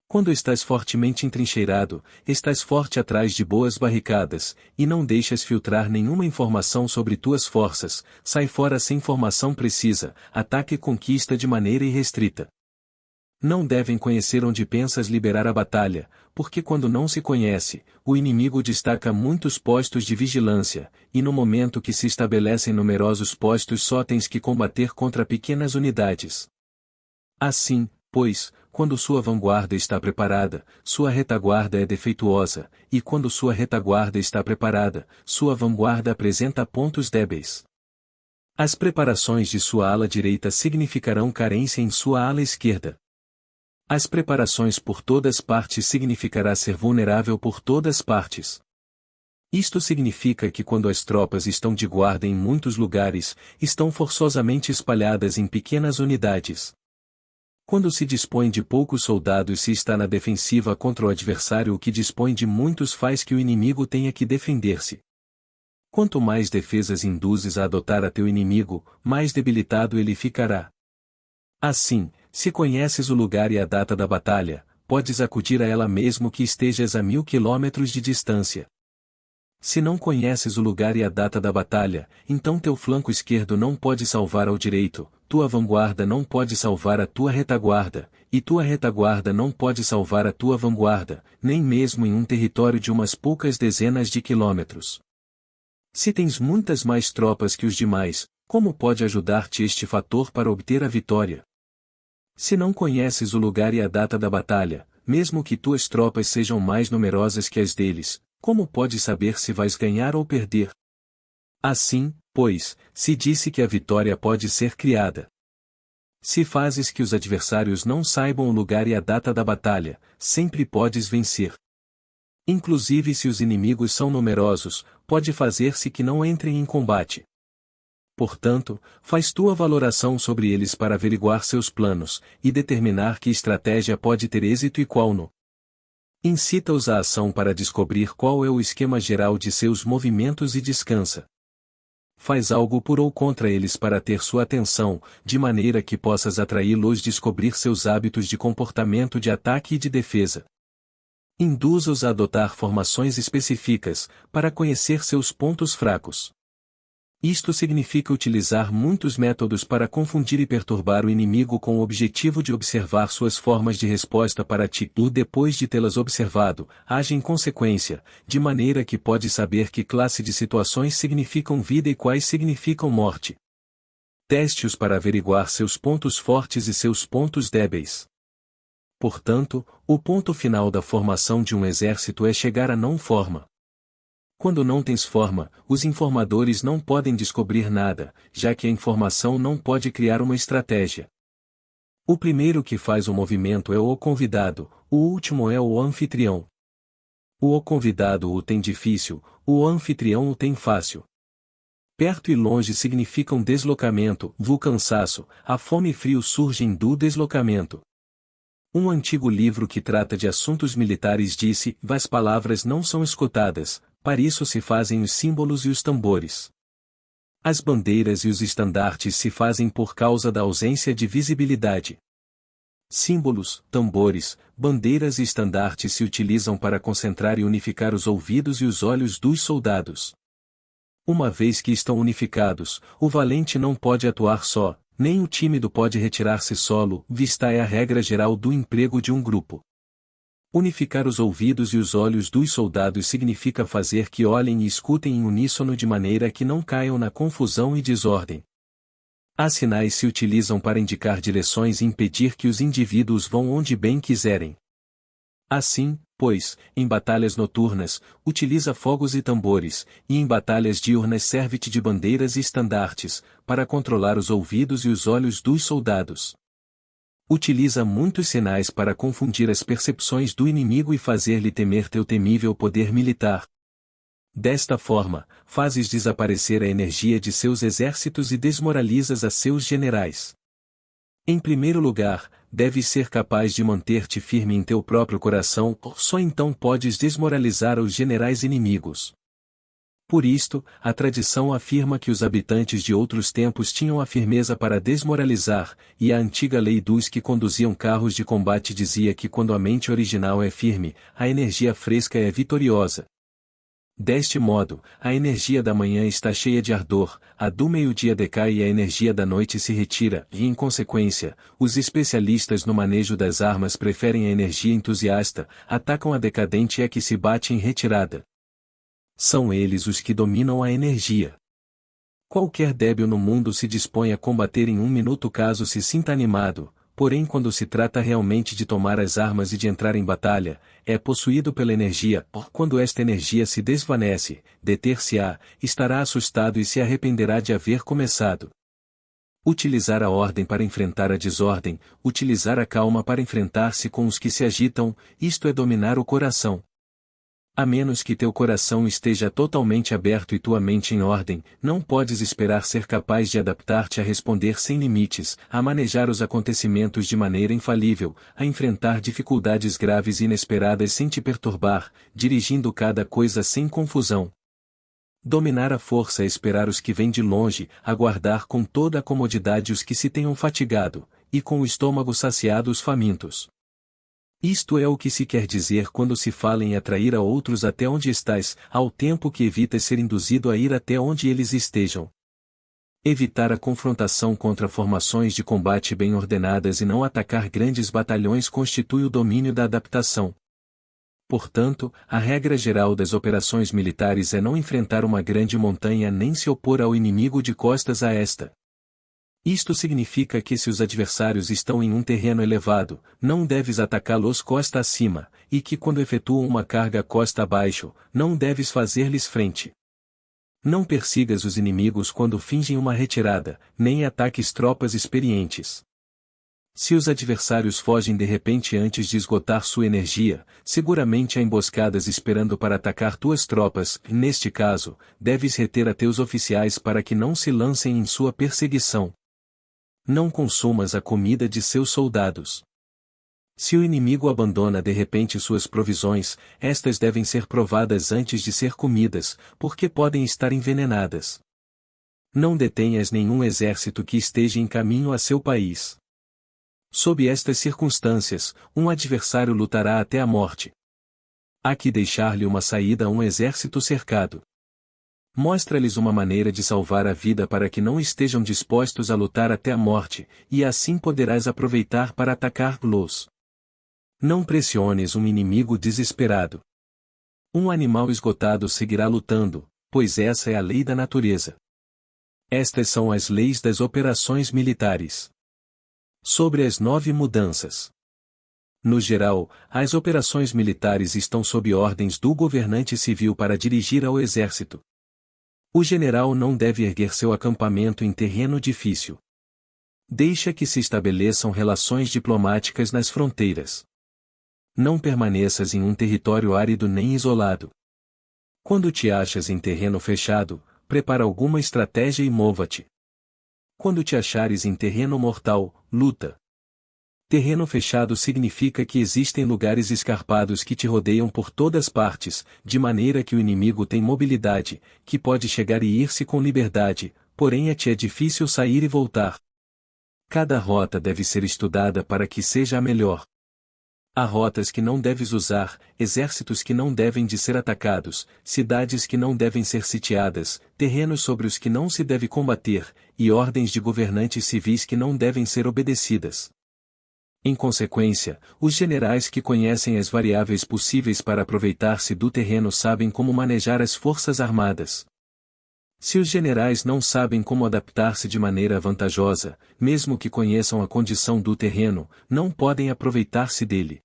A: Quando estás fortemente entrincheirado, estás forte atrás de boas barricadas, e não deixas filtrar nenhuma informação sobre tuas forças, sai fora sem formação precisa, ataque e conquista de maneira irrestrita. Não devem conhecer onde pensas liberar a batalha, porque quando não se conhece, o inimigo destaca muitos postos de vigilância, e no momento que se estabelecem numerosos postos só tens que combater contra pequenas unidades. Assim, pois, quando sua vanguarda está preparada, sua retaguarda é defeituosa, e quando sua retaguarda está preparada, sua vanguarda apresenta pontos débeis. As preparações de sua ala direita significarão carência em sua ala esquerda. As preparações por todas partes significará ser vulnerável por todas partes. Isto significa que quando as tropas estão de guarda em muitos lugares, estão forçosamente espalhadas em pequenas unidades. Quando se dispõe de poucos soldados se está na defensiva contra o adversário, o que dispõe de muitos faz que o inimigo tenha que defender-se. Quanto mais defesas induzes a adotar a teu inimigo, mais debilitado ele ficará. Assim, se conheces o lugar e a data da batalha, podes acudir a ela mesmo que estejas a 1000 quilômetros de distância. Se não conheces o lugar e a data da batalha, então teu flanco esquerdo não pode salvar ao direito, tua vanguarda não pode salvar a tua retaguarda, e tua retaguarda não pode salvar a tua vanguarda, nem mesmo em um território de umas poucas dezenas de quilômetros. Se tens muitas mais tropas que os demais, como pode ajudar-te este fator para obter a vitória? Se não conheces o lugar e a data da batalha, mesmo que tuas tropas sejam mais numerosas que as deles, como podes saber se vais ganhar ou perder? Assim, pois, se disse que a vitória pode ser criada. Se fazes que os adversários não saibam o lugar e a data da batalha, sempre podes vencer. Inclusive se os inimigos são numerosos, pode fazer-se que não entrem em combate. Portanto, faz tua valoração sobre eles para averiguar seus planos, e determinar que estratégia pode ter êxito e qual não. Incita-os à ação para descobrir qual é o esquema geral de seus movimentos e descansa. Faz algo por ou contra eles para ter sua atenção, de maneira que possas atraí-los a descobrir seus hábitos de comportamento de ataque e de defesa. Induza-os a adotar formações específicas, para conhecer seus pontos fracos. Isto significa utilizar muitos métodos para confundir e perturbar o inimigo com o objetivo de observar suas formas de resposta para ti e, depois de tê-las observado, age em consequência, de maneira que pode saber que classe de situações significam vida e quais significam morte. Teste-os para averiguar seus pontos fortes e seus pontos débeis. Portanto, o ponto final da formação de um exército é chegar à não forma. Quando não tens forma, os informadores não podem descobrir nada, já que a informação não pode criar uma estratégia. O primeiro que faz o movimento é o convidado, o último é o anfitrião. O convidado o tem difícil, o anfitrião o tem fácil. Perto e longe significam deslocamento, o cansaço, a fome e frio surgem do deslocamento. Um antigo livro que trata de assuntos militares disse: as palavras não são escutadas, para isso se fazem os símbolos e os tambores. As bandeiras e os estandartes se fazem por causa da ausência de visibilidade. Símbolos, tambores, bandeiras e estandartes se utilizam para concentrar e unificar os ouvidos e os olhos dos soldados. Uma vez que estão unificados, o valente não pode atuar só, nem o tímido pode retirar-se solo, vista é a regra geral do emprego de um grupo. Unificar os ouvidos e os olhos dos soldados significa fazer que olhem e escutem em uníssono de maneira que não caiam na confusão e desordem. As sinais se utilizam para indicar direções e impedir que os indivíduos vão onde bem quiserem. Assim, pois, em batalhas noturnas, utiliza fogos e tambores, e em batalhas diurnas serve-te de bandeiras e estandartes, para controlar os ouvidos e os olhos dos soldados. Utiliza muitos sinais para confundir as percepções do inimigo e fazer-lhe temer teu temível poder militar. Desta forma, fazes desaparecer a energia de seus exércitos e desmoralizas a seus generais. Em primeiro lugar, deves ser capaz de manter-te firme em teu próprio coração, só então podes desmoralizar os generais inimigos. Por isto, a tradição afirma que os habitantes de outros tempos tinham a firmeza para desmoralizar, e a antiga lei dos que conduziam carros de combate dizia que quando a mente original é firme, a energia fresca é vitoriosa. Deste modo, a energia da manhã está cheia de ardor, a do meio-dia decai e a energia da noite se retira, e em consequência, os especialistas no manejo das armas preferem a energia entusiasta, atacam a decadente e a que se bate em retirada. São eles os que dominam a energia. Qualquer débil no mundo se dispõe a combater em um minuto caso se sinta animado, porém quando se trata realmente de tomar as armas e de entrar em batalha, é possuído pela energia, quando esta energia se desvanece, deter-se-á, estará assustado e se arrependerá de haver começado. Utilizar a ordem para enfrentar a desordem, utilizar a calma para enfrentar-se com os que se agitam, isto é dominar o coração. A menos que teu coração esteja totalmente aberto e tua mente em ordem, não podes esperar ser capaz de adaptar-te a responder sem limites, a manejar os acontecimentos de maneira infalível, a enfrentar dificuldades graves e inesperadas sem te perturbar, dirigindo cada coisa sem confusão. Dominar a força é esperar os que vêm de longe, aguardar com toda a comodidade os que se tenham fatigado, e com o estômago saciado os famintos. Isto é o que se quer dizer quando se fala em atrair a outros até onde estás, ao tempo que evitas ser induzido a ir até onde eles estejam. Evitar a confrontação contra formações de combate bem ordenadas e não atacar grandes batalhões constitui o domínio da adaptação. Portanto, a regra geral das operações militares é não enfrentar uma grande montanha nem se opor ao inimigo de costas a esta. Isto significa que se os adversários estão em um terreno elevado, não deves atacá-los costa acima, e que quando efetuam uma carga costa abaixo, não deves fazer-lhes frente. Não persigas os inimigos quando fingem uma retirada, nem ataques tropas experientes. Se os adversários fogem de repente antes de esgotar sua energia, seguramente há emboscadas esperando para atacar tuas tropas, neste caso, deves reter a teus oficiais para que não se lancem em sua perseguição. Não consumas a comida de seus soldados. Se o inimigo abandona de repente suas provisões, estas devem ser provadas antes de ser comidas, porque podem estar envenenadas. Não detenhas nenhum exército que esteja em caminho a seu país. Sob estas circunstâncias, um adversário lutará até a morte. Há que deixar-lhe uma saída a um exército cercado. Mostra-lhes uma maneira de salvar a vida para que não estejam dispostos a lutar até a morte, e assim poderás aproveitar para atacar-los. Não pressiones um inimigo desesperado. Um animal esgotado seguirá lutando, pois essa é a lei da natureza. Estas são as leis das operações militares. Sobre as 9 mudanças. No geral, as operações militares estão sob ordens do governante civil para dirigir ao exército. O general não deve erguer seu acampamento em terreno difícil. Deixa que se estabeleçam relações diplomáticas nas fronteiras. Não permaneças em um território árido nem isolado. Quando te achas em terreno fechado, prepara alguma estratégia e mova-te. Quando te achares em terreno mortal, luta. Terreno fechado significa que existem lugares escarpados que te rodeiam por todas partes, de maneira que o inimigo tem mobilidade, que pode chegar e ir-se com liberdade, porém te é difícil sair e voltar. Cada rota deve ser estudada para que seja a melhor. Há rotas que não deves usar, exércitos que não devem de ser atacados, cidades que não devem ser sitiadas, terrenos sobre os que não se deve combater, e ordens de governantes civis que não devem ser obedecidas. Em consequência, os generais que conhecem as variáveis possíveis para aproveitar-se do terreno sabem como manejar as forças armadas. Se os generais não sabem como adaptar-se de maneira vantajosa, mesmo que conheçam a condição do terreno, não podem aproveitar-se dele.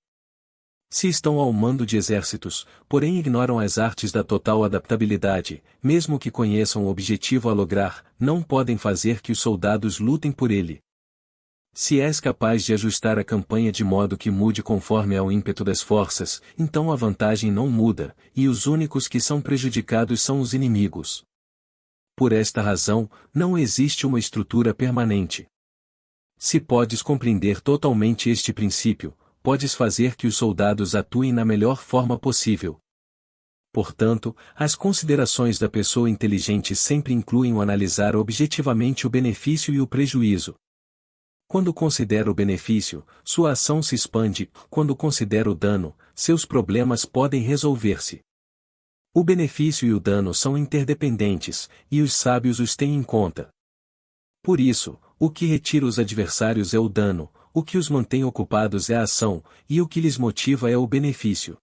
A: Se estão ao mando de exércitos, porém ignoram as artes da total adaptabilidade, mesmo que conheçam o objetivo a lograr, não podem fazer que os soldados lutem por ele. Se és capaz de ajustar a campanha de modo que mude conforme ao ímpeto das forças, então a vantagem não muda, e os únicos que são prejudicados são os inimigos. Por esta razão, não existe uma estrutura permanente. Se podes compreender totalmente este princípio, podes fazer que os soldados atuem na melhor forma possível. Portanto, as considerações da pessoa inteligente sempre incluem o analisar objetivamente o benefício e o prejuízo. Quando considera o benefício, sua ação se expande, quando considera o dano, seus problemas podem resolver-se. O benefício e o dano são interdependentes, e os sábios os têm em conta. Por isso, o que retira os adversários é o dano, o que os mantém ocupados é a ação, e o que lhes motiva é o benefício.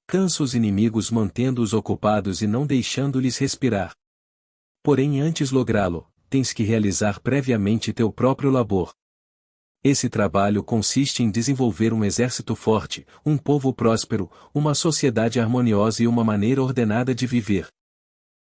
A: Cansa os inimigos mantendo-os ocupados e não deixando-lhes respirar. Porém, antes lográ-lo, tens que realizar previamente teu próprio labor. Esse trabalho consiste em desenvolver um exército forte, um povo próspero, uma sociedade harmoniosa e uma maneira ordenada de viver.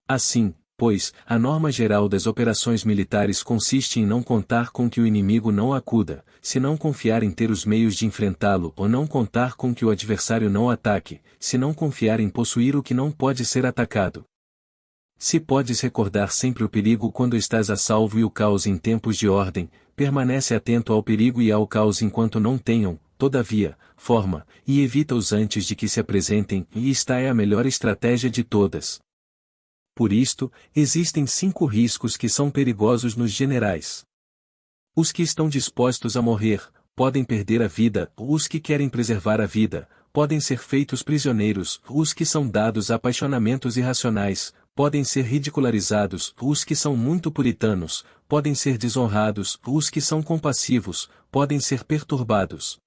A: Assim, pois, a norma geral das operações militares consiste em não contar com que o inimigo não acuda, se não confiar em ter os meios de enfrentá-lo ou não contar com que o adversário não ataque, se não confiar em possuir o que não pode ser atacado. Se podes recordar sempre o perigo quando estás a salvo e o caos em tempos de ordem, permanece atento ao perigo e ao caos enquanto não tenham, todavia, forma, e evita-os antes de que se apresentem, e esta é a melhor estratégia de todas. Por isto, existem 5 riscos que são perigosos nos generais. Os que estão dispostos a morrer, podem perder a vida, os que querem preservar a vida, podem ser feitos prisioneiros, os que são dados a apaixonamentos irracionais, podem ser ridicularizados, os que são muito puritanos, podem ser desonrados, os que são compassivos, podem ser perturbados.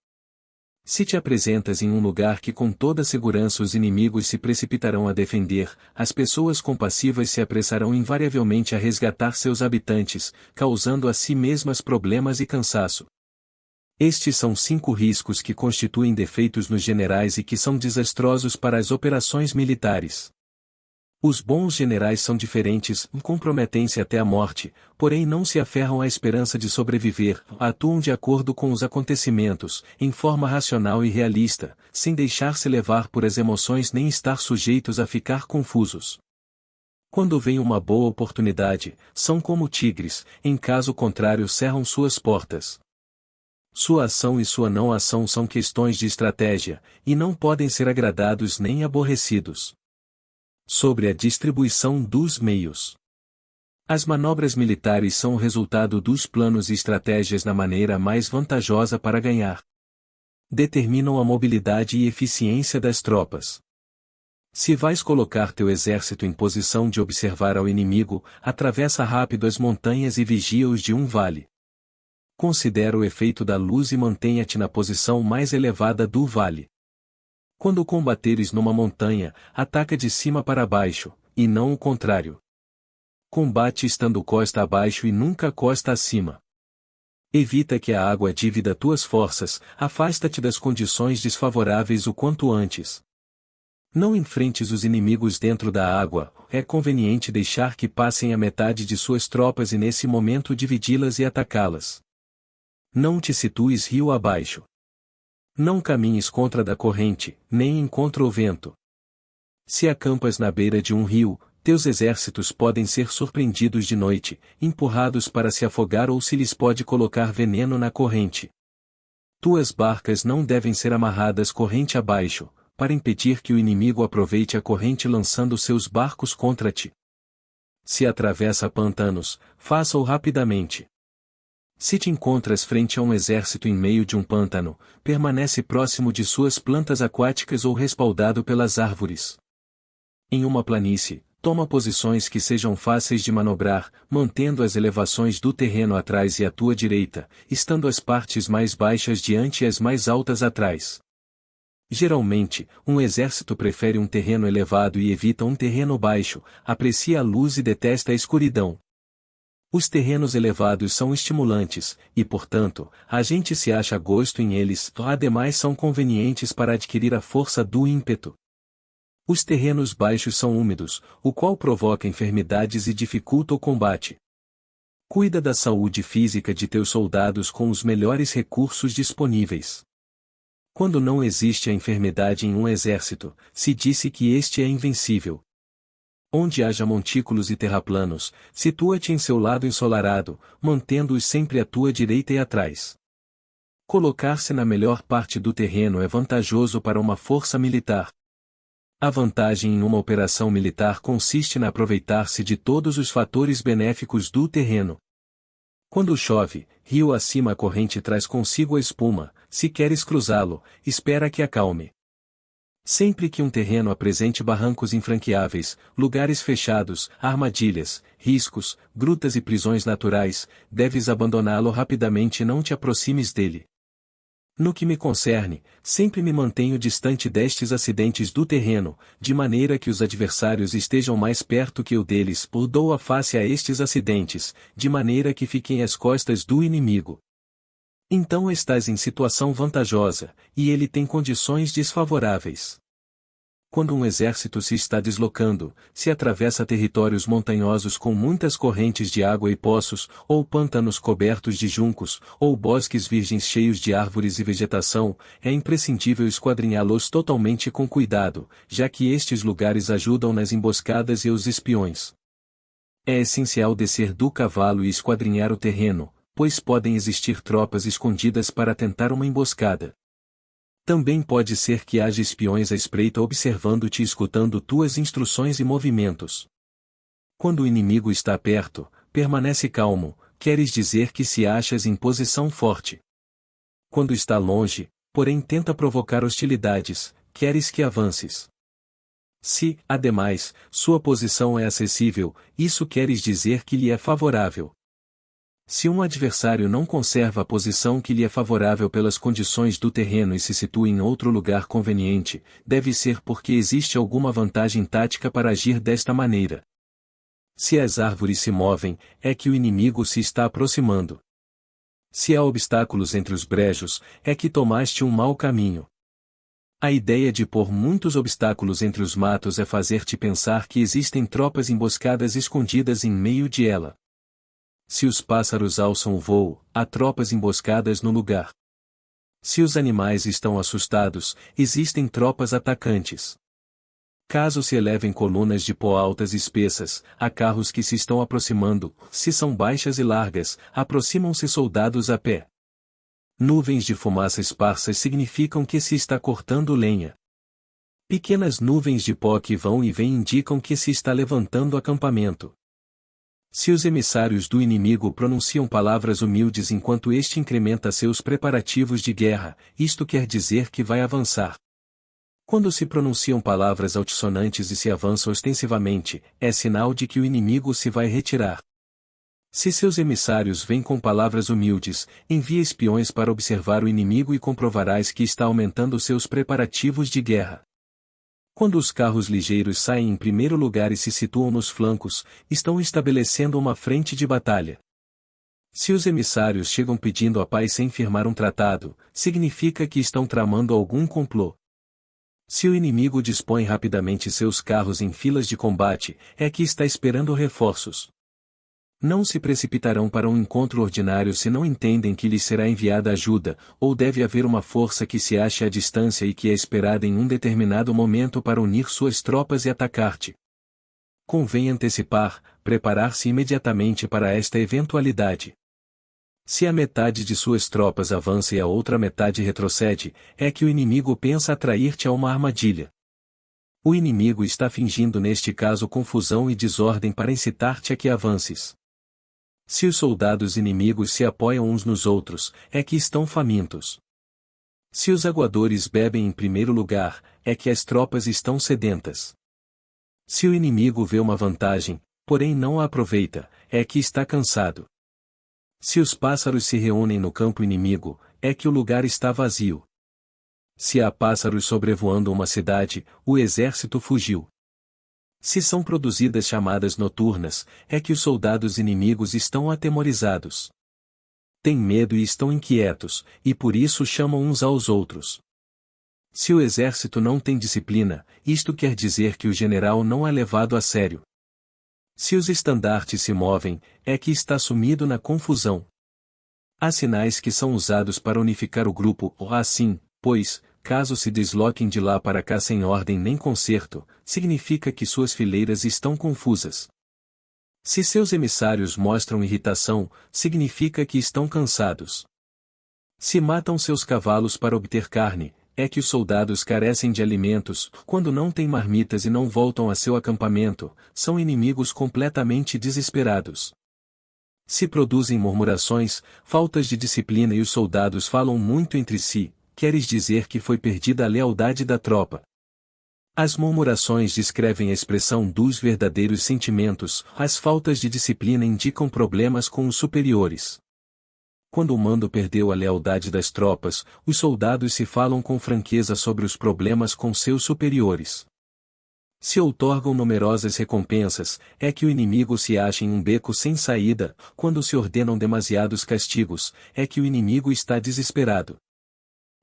A: Se te apresentas em um lugar que com toda segurança os inimigos se precipitarão a defender, as pessoas compassivas se apressarão invariavelmente a resgatar seus habitantes, causando a si mesmas problemas e cansaço. Estes são 5 riscos que constituem defeitos nos generais e que são desastrosos para as operações militares. Os bons generais são diferentes, comprometem-se até a morte, porém não se aferram à esperança de sobreviver, atuam de acordo com os acontecimentos, em forma racional e realista, sem deixar-se levar por as emoções nem estar sujeitos a ficar confusos. Quando vem uma boa oportunidade, são como tigres, em caso contrário cerram suas portas. Sua ação e sua não ação são questões de estratégia, e não podem ser agradados nem aborrecidos. Sobre a distribuição dos meios. As manobras militares são o resultado dos planos e estratégias na maneira mais vantajosa para ganhar. Determinam a mobilidade e eficiência das tropas. Se vais colocar teu exército em posição de observar ao inimigo, atravessa rápido as montanhas e vigia-os de um vale. Considera o efeito da luz e mantenha-te na posição mais elevada do vale. Quando combateres numa montanha, ataca de cima para baixo, e não o contrário. Combate estando costa abaixo e nunca costa acima. Evita que a água divida tuas forças, afasta-te das condições desfavoráveis o quanto antes. Não enfrentes os inimigos dentro da água, é conveniente deixar que passem a metade de suas tropas e nesse momento dividi-las e atacá-las. Não te situes rio abaixo. Não caminhes contra da corrente, nem em contra o vento. Se acampas na beira de um rio, teus exércitos podem ser surpreendidos de noite, empurrados para se afogar ou se lhes pode colocar veneno na corrente. Tuas barcas não devem ser amarradas corrente abaixo, para impedir que o inimigo aproveite a corrente lançando seus barcos contra ti. Se atravessa pantanos, faça-o rapidamente. Se te encontras frente a um exército em meio de um pântano, permanece próximo de suas plantas aquáticas ou respaldado pelas árvores. Em uma planície, toma posições que sejam fáceis de manobrar, mantendo as elevações do terreno atrás e à tua direita, estando as partes mais baixas diante e as mais altas atrás. Geralmente, um exército prefere um terreno elevado e evita um terreno baixo, aprecia a luz e detesta a escuridão. Os terrenos elevados são estimulantes, e portanto, a gente se acha a gosto em eles, ademais são convenientes para adquirir a força do ímpeto. Os terrenos baixos são úmidos, o qual provoca enfermidades e dificulta o combate. Cuida da saúde física de teus soldados com os melhores recursos disponíveis. Quando não existe a enfermidade em um exército, se disse que este é invencível. Onde haja montículos e terraplanos, situa-te em seu lado ensolarado, mantendo-os sempre à tua direita e atrás. Colocar-se na melhor parte do terreno é vantajoso para uma força militar. A vantagem em uma operação militar consiste na aproveitar-se de todos os fatores benéficos do terreno. Quando chove, rio acima a corrente traz consigo a espuma, se queres cruzá-lo, espera que acalme. Sempre que um terreno apresente barrancos infranqueáveis, lugares fechados, armadilhas, riscos, grutas e prisões naturais, deves abandoná-lo rapidamente e não te aproximes dele. No que me concerne, sempre me mantenho distante destes acidentes do terreno, de maneira que os adversários estejam mais perto que eu deles, ou dou a face a estes acidentes, de maneira que fiquem às costas do inimigo. Então estás em situação vantajosa, e ele tem condições desfavoráveis. Quando um exército se está deslocando, se atravessa territórios montanhosos com muitas correntes de água e poços, ou pântanos cobertos de juncos, ou bosques virgens cheios de árvores e vegetação, é imprescindível esquadrinhá-los totalmente com cuidado, já que estes lugares ajudam nas emboscadas e os espiões. É essencial descer do cavalo e esquadrinhar o terreno, pois podem existir tropas escondidas para tentar uma emboscada. Também pode ser que haja espiões à espreita observando-te e escutando tuas instruções e movimentos. Quando o inimigo está perto, permanece calmo, queres dizer que se achas em posição forte. Quando está longe, porém tenta provocar hostilidades, queres que avances. Se, ademais, sua posição é acessível, isso queres dizer que lhe é favorável. Se um adversário não conserva a posição que lhe é favorável pelas condições do terreno e se situa em outro lugar conveniente, deve ser porque existe alguma vantagem tática para agir desta maneira. Se as árvores se movem, é que o inimigo se está aproximando. Se há obstáculos entre os brejos, é que tomaste um mau caminho. A ideia de pôr muitos obstáculos entre os matos é fazer-te pensar que existem tropas emboscadas escondidas em meio de ela. Se os pássaros alçam o voo, há tropas emboscadas no lugar. Se os animais estão assustados, existem tropas atacantes. Caso se elevem colunas de pó altas e espessas, há carros que se estão aproximando, se são baixas e largas, aproximam-se soldados a pé. Nuvens de fumaça esparsas significam que se está cortando lenha. Pequenas nuvens de pó que vão e vêm indicam que se está levantando acampamento. Se os emissários do inimigo pronunciam palavras humildes enquanto este incrementa seus preparativos de guerra, isto quer dizer que vai avançar. Quando se pronunciam palavras altissonantes e se avança ostensivamente, é sinal de que o inimigo se vai retirar. Se seus emissários vêm com palavras humildes, envia espiões para observar o inimigo e comprovarás que está aumentando seus preparativos de guerra. Quando os carros ligeiros saem em primeiro lugar e se situam nos flancos, estão estabelecendo uma frente de batalha. Se os emissários chegam pedindo a paz sem firmar um tratado, significa que estão tramando algum complô. Se o inimigo dispõe rapidamente seus carros em filas de combate, é que está esperando reforços. Não se precipitarão para um encontro ordinário se não entendem que lhes será enviada ajuda, ou deve haver uma força que se ache à distância e que é esperada em um determinado momento para unir suas tropas e atacar-te. Convém antecipar, preparar-se imediatamente para esta eventualidade. Se a metade de suas tropas avança e a outra metade retrocede, é que o inimigo pensa atrair-te a uma armadilha. O inimigo está fingindo neste caso confusão e desordem para incitar-te a que avances. Se os soldados inimigos se apoiam uns nos outros, é que estão famintos. Se os aguadores bebem em primeiro lugar, é que as tropas estão sedentas. Se o inimigo vê uma vantagem, porém não a aproveita, é que está cansado. Se os pássaros se reúnem no campo inimigo, é que o lugar está vazio. Se há pássaros sobrevoando uma cidade, o exército fugiu. Se são produzidas chamadas noturnas, é que os soldados inimigos estão atemorizados. Têm medo e estão inquietos, e por isso chamam uns aos outros. Se o exército não tem disciplina, isto quer dizer que o general não é levado a sério. Se os estandartes se movem, é que está sumido na confusão. Há sinais que são usados para unificar o grupo, ou assim, pois, caso se desloquem de lá para cá sem ordem nem concerto, significa que suas fileiras estão confusas. Se seus emissários mostram irritação, significa que estão cansados. Se matam seus cavalos para obter carne, é que os soldados carecem de alimentos, quando não têm marmitas e não voltam a seu acampamento, são inimigos completamente desesperados. Se produzem murmurações, faltas de disciplina e os soldados falam muito entre si, queres dizer que foi perdida a lealdade da tropa. As murmurações descrevem a expressão dos verdadeiros sentimentos, as faltas de disciplina indicam problemas com os superiores. Quando o mando perdeu a lealdade das tropas, os soldados se falam com franqueza sobre os problemas com seus superiores. Se outorgam numerosas recompensas, é que o inimigo se acha em um beco sem saída, quando se ordenam demasiados castigos, é que o inimigo está desesperado.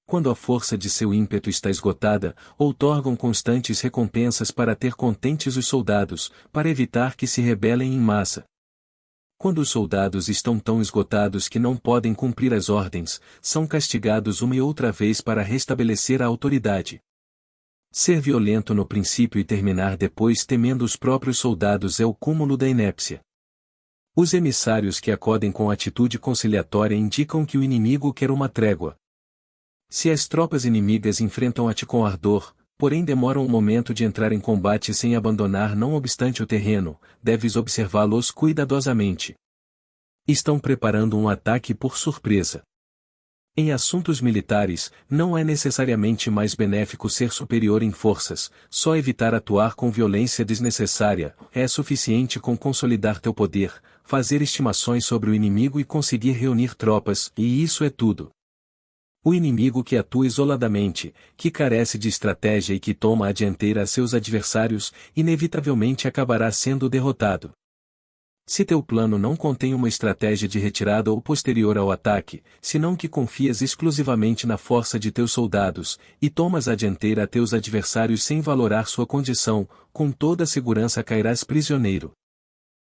A: Quando a força de seu ímpeto está esgotada, outorgam constantes recompensas para ter contentes os soldados, para evitar que se rebelem em massa. Quando os soldados estão tão esgotados que não podem cumprir as ordens, são castigados uma e outra vez para restabelecer a autoridade. Ser violento no princípio e terminar depois temendo os próprios soldados é o cúmulo da inépcia. Os emissários que acodem com atitude conciliatória indicam que o inimigo quer uma trégua. Se as tropas inimigas enfrentam-te com ardor, porém demoram um momento de entrar em combate sem abandonar não obstante o terreno, deves observá-los cuidadosamente. Estão preparando um ataque por surpresa. Em assuntos militares, não é necessariamente mais benéfico ser superior em forças, só evitar atuar com violência desnecessária, é suficiente com consolidar teu poder, fazer estimações sobre o inimigo e conseguir reunir tropas, e isso é tudo. O inimigo que atua isoladamente, que carece de estratégia e que toma a dianteira a seus adversários, inevitavelmente acabará sendo derrotado. Se teu plano não contém uma estratégia de retirada ou posterior ao ataque, senão que confias exclusivamente na força de teus soldados, e tomas a dianteira a teus adversários sem valorar sua condição, com toda segurança cairás prisioneiro.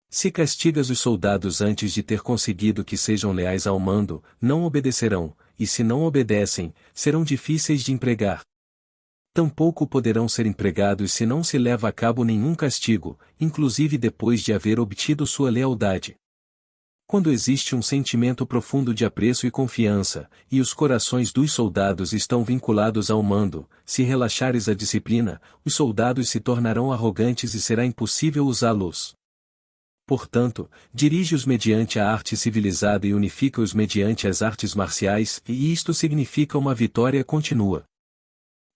A: Se castigas os soldados antes de ter conseguido que sejam leais ao mando, não obedecerão, e se não obedecem, serão difíceis de empregar. Tampouco poderão ser empregados se não se leva a cabo nenhum castigo, inclusive depois de haver obtido sua lealdade. Quando existe um sentimento profundo de apreço e confiança, e os corações dos soldados estão vinculados ao mando, se relaxares a disciplina, os soldados se tornarão arrogantes e será impossível usá-los. Portanto, dirige-os mediante a arte civilizada e unifica-os mediante as artes marciais, e isto significa uma vitória contínua.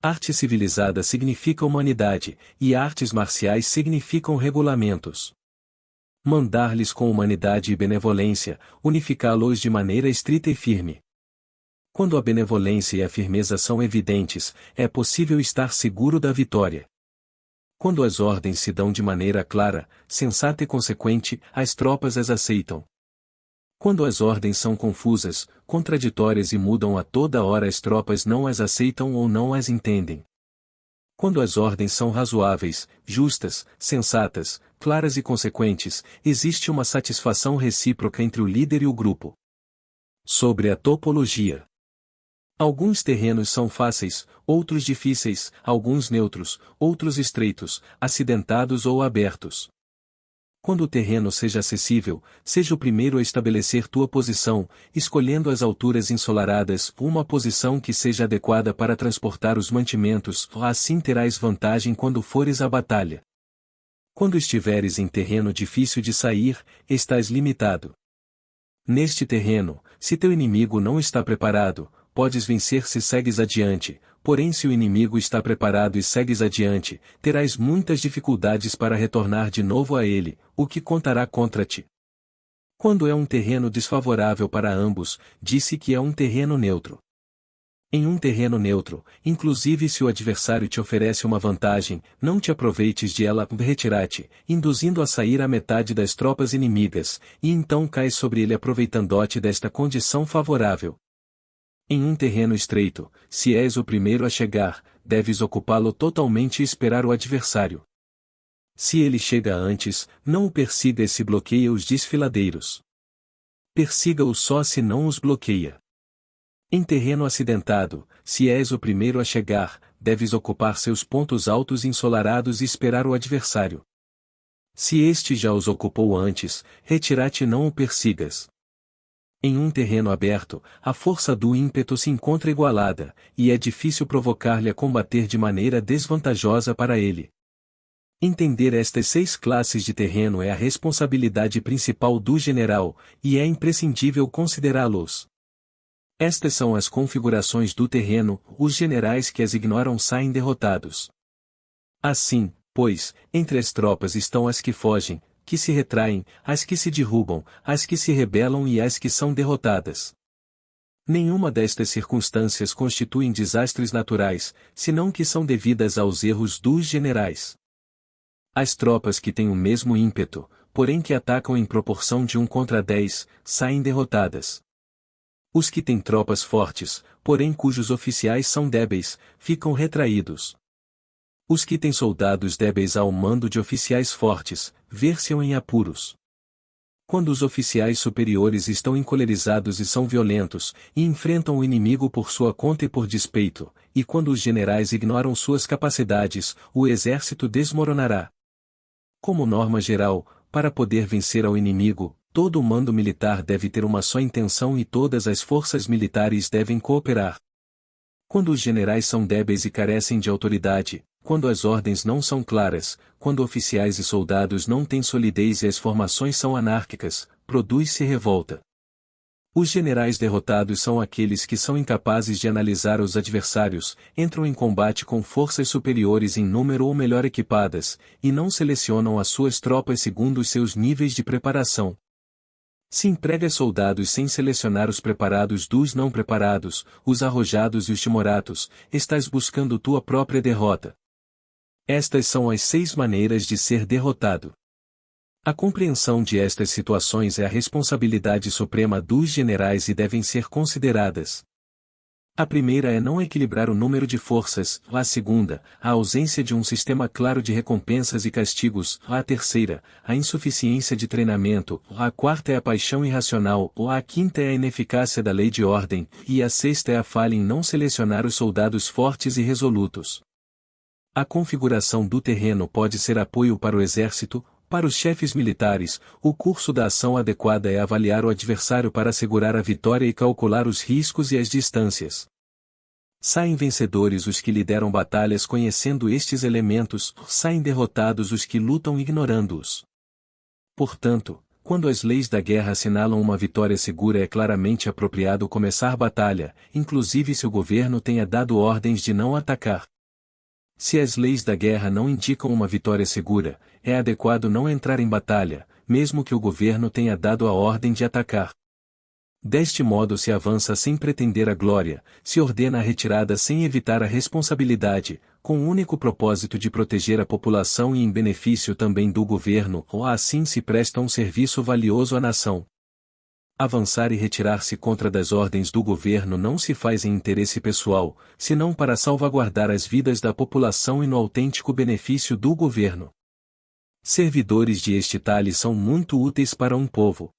A: Arte civilizada significa humanidade, e artes marciais significam regulamentos. Mandar-lhes com humanidade e benevolência, unificá-los de maneira estrita e firme. Quando a benevolência e a firmeza são evidentes, é possível estar seguro da vitória. Quando as ordens se dão de maneira clara, sensata e consequente, as tropas as aceitam. Quando as ordens são confusas, contraditórias e mudam a toda hora, as tropas não as aceitam ou não as entendem. Quando as ordens são razoáveis, justas, sensatas, claras e consequentes, existe uma satisfação recíproca entre o líder e o grupo. Sobre a topologia. Alguns terrenos são fáceis, outros difíceis, alguns neutros, outros estreitos, acidentados ou abertos. Quando o terreno seja acessível, seja o primeiro a estabelecer tua posição, escolhendo as alturas ensolaradas, uma posição que seja adequada para transportar os mantimentos, assim terás vantagem quando fores à batalha. Quando estiveres em terreno difícil de sair, estás limitado. Neste terreno, se teu inimigo não está preparado, podes vencer se segues adiante, porém se o inimigo está preparado e segues adiante, terás muitas dificuldades para retornar de novo a ele, o que contará contra ti. Quando é um terreno desfavorável para ambos, disse que é um terreno neutro. Em um terreno neutro, inclusive se o adversário te oferece uma vantagem, não te aproveites de ela, retira-te, induzindo a sair a metade das tropas inimigas, e então cais sobre ele aproveitando-te desta condição favorável. Em um terreno estreito, se és o primeiro a chegar, deves ocupá-lo totalmente e esperar o adversário. Se ele chega antes, não o persiga e se bloqueia os desfiladeiros. Persiga-o só se não os bloqueia. Em terreno acidentado, se és o primeiro a chegar, deves ocupar seus pontos altos ensolarados e esperar o adversário. Se este já os ocupou antes, retira-te e não o persigas. Em um terreno aberto, a força do ímpeto se encontra igualada, e é difícil provocar-lhe a combater de maneira desvantajosa para ele. Entender estas 6 classes de terreno é a responsabilidade principal do general, e é imprescindível considerá-los. Estas são as configurações do terreno, os generais que as ignoram saem derrotados. Assim, pois, entre as tropas estão as que fogem, que se retraem, as que se derrubam, as que se rebelam e as que são derrotadas. Nenhuma destas circunstâncias constituem desastres naturais, senão que são devidas aos erros dos generais. As tropas que têm o mesmo ímpeto, porém que atacam em proporção de 1 contra 10, saem derrotadas. Os que têm tropas fortes, porém cujos oficiais são débeis, ficam retraídos. Os que têm soldados débeis ao mando de oficiais fortes, ver-se-ão em apuros. Quando os oficiais superiores estão encolerizados e são violentos, e enfrentam o inimigo por sua conta e por despeito, e quando os generais ignoram suas capacidades, o exército desmoronará. Como norma geral, para poder vencer ao inimigo, todo o mando militar deve ter uma só intenção e todas as forças militares devem cooperar. Quando os generais são débeis e carecem de autoridade, quando as ordens não são claras, quando oficiais e soldados não têm solidez e as formações são anárquicas, produz-se revolta. Os generais derrotados são aqueles que são incapazes de analisar os adversários, entram em combate com forças superiores em número ou melhor equipadas, e não selecionam as suas tropas segundo os seus níveis de preparação. Se emprega soldados sem selecionar os preparados dos não preparados, os arrojados e os timoratos, estás buscando tua própria derrota. Estas são as 6 maneiras de ser derrotado. A compreensão de estas situações é a responsabilidade suprema dos generais e devem ser consideradas. A primeira é não equilibrar o número de forças, a segunda, a ausência de um sistema claro de recompensas e castigos, a terceira, a insuficiência de treinamento, a quarta é a paixão irracional, a quinta é a ineficácia da lei de ordem, e a sexta é a falha em não selecionar os soldados fortes e resolutos. A configuração do terreno pode ser apoio para o exército. Para os chefes militares, o curso da ação adequada é avaliar o adversário para assegurar a vitória e calcular os riscos e as distâncias. Saem vencedores os que lideram batalhas conhecendo estes elementos, saem derrotados os que lutam ignorando-os. Portanto, quando as leis da guerra assinalam uma vitória segura, é claramente apropriado começar batalha, inclusive se o governo tenha dado ordens de não atacar. Se as leis da guerra não indicam uma vitória segura, é adequado não entrar em batalha, mesmo que o governo tenha dado a ordem de atacar. Deste modo se avança sem pretender a glória, se ordena a retirada sem evitar a responsabilidade, com o único propósito de proteger a população e em benefício também do governo, ou assim se presta um serviço valioso à nação. Avançar e retirar-se contra das ordens do governo não se faz em interesse pessoal, senão para salvaguardar as vidas da população e no autêntico benefício do governo. Servidores de este talhe são muito úteis para um povo.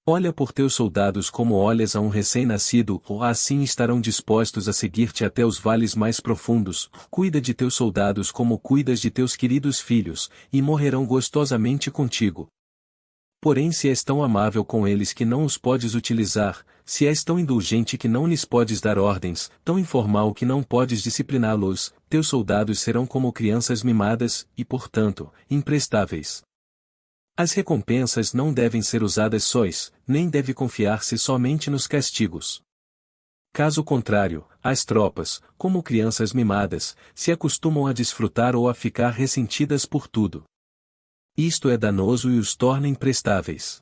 A: Olha por teus soldados como olhas a um recém-nascido, ou assim estarão dispostos a seguir-te até os vales mais profundos. Cuida de teus soldados como cuidas de teus queridos filhos, e morrerão gostosamente contigo. Porém, se és tão amável com eles que não os podes utilizar, se és tão indulgente que não lhes podes dar ordens, tão informal que não podes discipliná-los, teus soldados serão como crianças mimadas, e portanto, imprestáveis. As recompensas não devem ser usadas sóis, nem deve confiar-se somente nos castigos. Caso contrário, as tropas, como crianças mimadas, se acostumam a desfrutar ou a ficar ressentidas por tudo. Isto é danoso e os torna imprestáveis.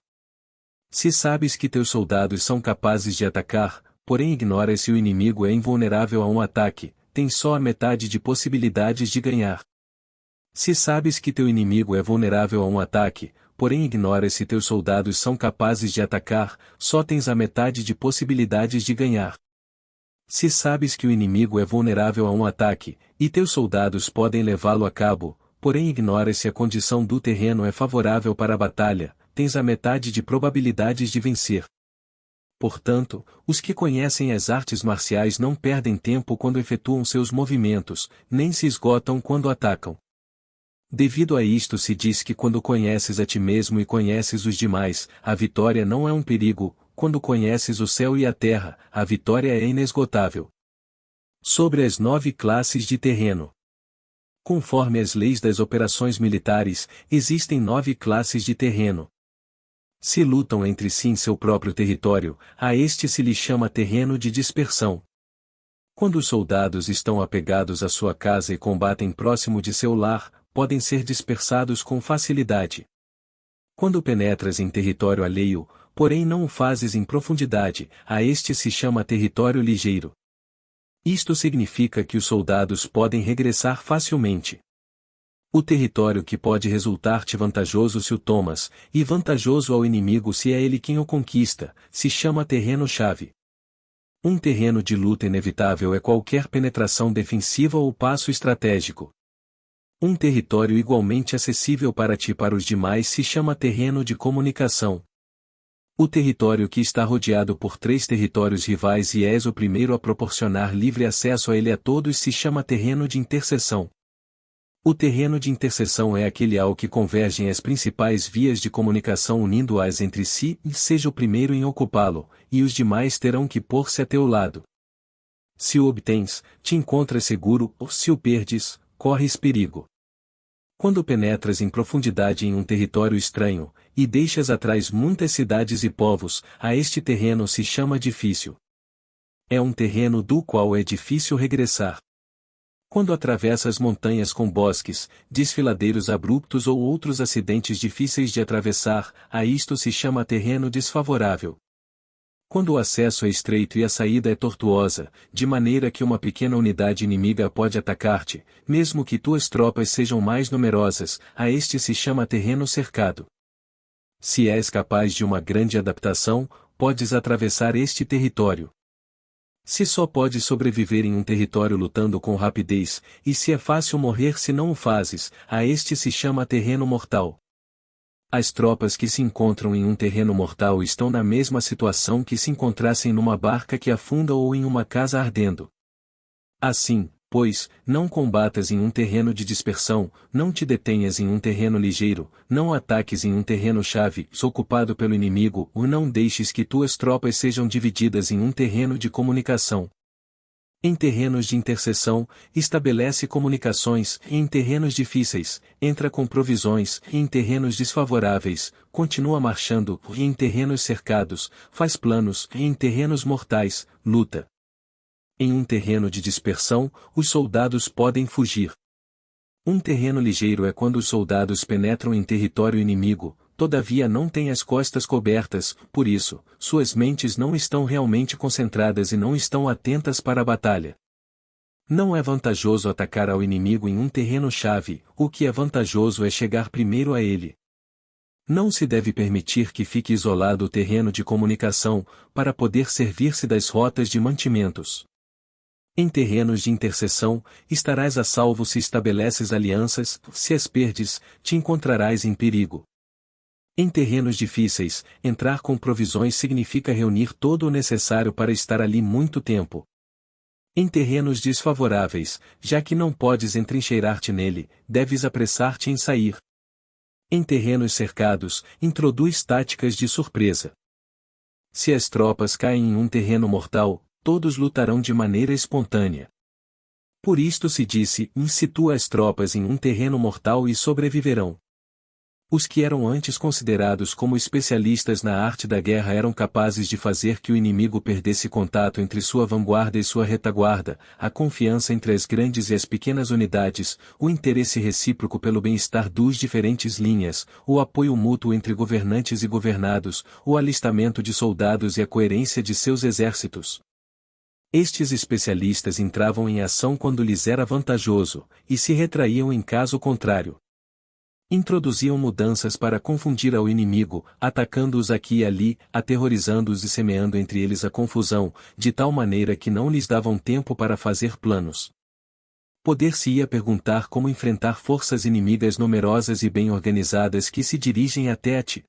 A: Se sabes que teus soldados são capazes de atacar, porém ignoras se o inimigo é invulnerável a um ataque, tens só a metade de possibilidades de ganhar. Se sabes que teu inimigo é vulnerável a um ataque, porém ignoras se teus soldados são capazes de atacar, só tens a metade de possibilidades de ganhar. Se sabes que o inimigo é vulnerável a um ataque, e teus soldados podem levá-lo a cabo, porém ignoras se a condição do terreno é favorável para a batalha, tens a metade de probabilidades de vencer. Portanto, os que conhecem as artes marciais não perdem tempo quando efetuam seus movimentos, nem se esgotam quando atacam. Devido a isto se diz que quando conheces a ti mesmo e conheces os demais, a vitória não é um perigo, quando conheces o céu e a terra, a vitória é inesgotável. Sobre as 9 classes de terreno. Conforme as leis das operações militares, existem 9 classes de terreno. Se lutam entre si em seu próprio território, a este se lhe chama terreno de dispersão. Quando os soldados estão apegados à sua casa e combatem próximo de seu lar, podem ser dispersados com facilidade. Quando penetras em território alheio, porém não o fazes em profundidade, a este se chama território ligeiro. Isto significa que os soldados podem regressar facilmente. O território que pode resultar-te vantajoso se o tomas, e vantajoso ao inimigo se é ele quem o conquista, se chama terreno-chave. Um terreno de luta inevitável é qualquer penetração defensiva ou passo estratégico. Um território igualmente acessível para ti e para os demais se chama terreno de comunicação. O território que está rodeado por 3 territórios rivais e és o primeiro a proporcionar livre acesso a ele a todos se chama terreno de interseção. O terreno de interseção é aquele ao que convergem as principais vias de comunicação unindo-as entre si, e seja o primeiro em ocupá-lo, e os demais terão que pôr-se a teu lado. Se o obtens, te encontras seguro, ou se o perdes, corres perigo. Quando penetras em profundidade em um território estranho, e deixas atrás muitas cidades e povos, a este terreno se chama difícil. É um terreno do qual é difícil regressar. Quando atravessas montanhas com bosques, desfiladeiros abruptos ou outros acidentes difíceis de atravessar, a isto se chama terreno desfavorável. Quando o acesso é estreito e a saída é tortuosa, de maneira que uma pequena unidade inimiga pode atacar-te, mesmo que tuas tropas sejam mais numerosas, a este se chama terreno cercado. Se és capaz de uma grande adaptação, podes atravessar este território. Se só podes sobreviver em um território lutando com rapidez, e se é fácil morrer se não o fazes, a este se chama terreno mortal. As tropas que se encontram em um terreno mortal estão na mesma situação que se encontrassem numa barca que afunda ou em uma casa ardendo. Assim, pois, não combatas em um terreno de dispersão, não te detenhas em um terreno ligeiro, não ataques em um terreno-chave, ocupado pelo inimigo, ou não deixes que tuas tropas sejam divididas em um terreno de comunicação. Em terrenos de interseção, estabelece comunicações, e em terrenos difíceis, entra com provisões, e em terrenos desfavoráveis, continua marchando, e em terrenos cercados, faz planos, e em terrenos mortais, luta. Em um terreno de dispersão, os soldados podem fugir. Um terreno ligeiro é quando os soldados penetram em território inimigo, todavia não têm as costas cobertas, por isso, suas mentes não estão realmente concentradas e não estão atentas para a batalha. Não é vantajoso atacar ao inimigo em um terreno-chave, o que é vantajoso é chegar primeiro a ele. Não se deve permitir que fique isolado o terreno de comunicação, para poder servir-se das rotas de mantimentos. Em terrenos de intercessão, estarás a salvo se estabeleces alianças, se as perdes, te encontrarás em perigo. Em terrenos difíceis, entrar com provisões significa reunir todo o necessário para estar ali muito tempo. Em terrenos desfavoráveis, já que não podes entrincheirar-te nele, deves apressar-te em sair. Em terrenos cercados, introduz táticas de surpresa. Se as tropas caem em um terreno mortal, todos lutarão de maneira espontânea. Por isto se disse, situa as tropas em um terreno mortal e sobreviverão. Os que eram antes considerados como especialistas na arte da guerra eram capazes de fazer que o inimigo perdesse contato entre sua vanguarda e sua retaguarda, a confiança entre as grandes e as pequenas unidades, o interesse recíproco pelo bem-estar dos diferentes linhas, o apoio mútuo entre governantes e governados, o alistamento de soldados e a coerência de seus exércitos. Estes especialistas entravam em ação quando lhes era vantajoso, e se retraíam em caso contrário. Introduziam mudanças para confundir ao inimigo, atacando-os aqui e ali, aterrorizando-os e semeando entre eles a confusão, de tal maneira que não lhes davam tempo para fazer planos. Poder-se-ia perguntar como enfrentar forças inimigas numerosas e bem organizadas que se dirigem até a ti.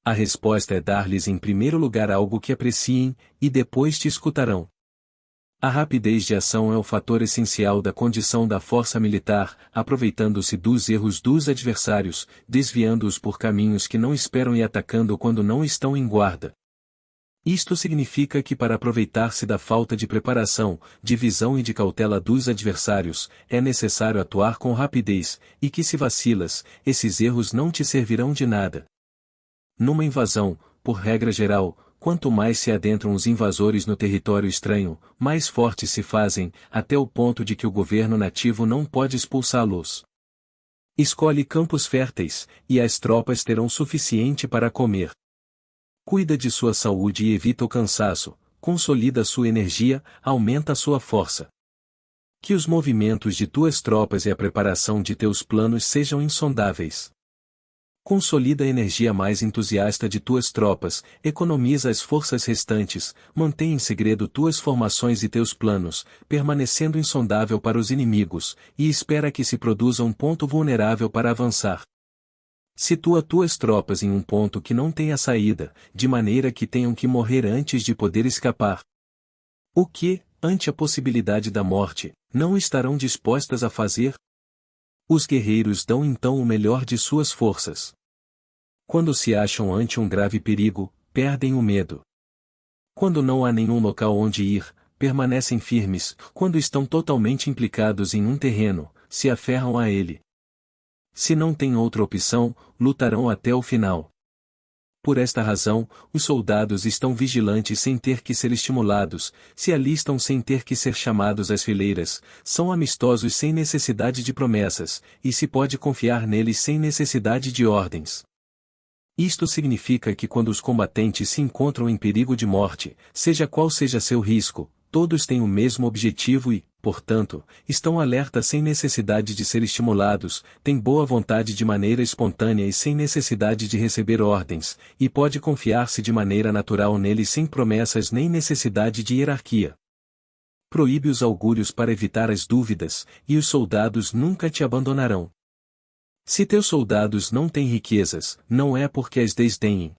A: A resposta é dar-lhes em primeiro lugar algo que apreciem, e depois te escutarão. A rapidez de ação é o fator essencial da condição da força militar, aproveitando-se dos erros dos adversários, desviando-os por caminhos que não esperam e atacando quando não estão em guarda. Isto significa que para aproveitar-se da falta de preparação, de visão e de cautela dos adversários, é necessário atuar com rapidez, e que se vacilas, esses erros não te servirão de nada. Numa invasão, por regra geral, quanto mais se adentram os invasores no território estranho, mais fortes se fazem, até o ponto de que o governo nativo não pode expulsá-los. Escolhe campos férteis, e as tropas terão suficiente para comer. Cuida de sua saúde e evita o cansaço, consolida sua energia, aumenta sua força. Que os movimentos de tuas tropas e a preparação de teus planos sejam insondáveis. Consolida a energia mais entusiasta de tuas tropas, economiza as forças restantes, mantém em segredo tuas formações e teus planos, permanecendo insondável para os inimigos, e espera que se produza um ponto vulnerável para avançar. Situa tuas tropas em um ponto que não tenha saída, de maneira que tenham que morrer antes de poder escapar. O que, ante a possibilidade da morte, não estarão dispostas a fazer? Os guerreiros dão então o melhor de suas forças. Quando se acham ante um grave perigo, perdem o medo. Quando não há nenhum local onde ir, permanecem firmes, quando estão totalmente implicados em um terreno, se aferram a ele. Se não têm outra opção, lutarão até o final. Por esta razão, os soldados estão vigilantes sem ter que ser estimulados, se alistam sem ter que ser chamados às fileiras, são amistosos sem necessidade de promessas, e se pode confiar neles sem necessidade de ordens. Isto significa que quando os combatentes se encontram em perigo de morte, seja qual seja seu risco, todos têm o mesmo objetivo e, portanto, estão alertas sem necessidade de ser estimulados, têm boa vontade de maneira espontânea e sem necessidade de receber ordens, e pode confiar-se de maneira natural neles sem promessas nem necessidade de hierarquia. Proíbe os augúrios para evitar as dúvidas, e os soldados nunca te abandonarão. Se teus soldados não têm riquezas, não é porque as desdenhem.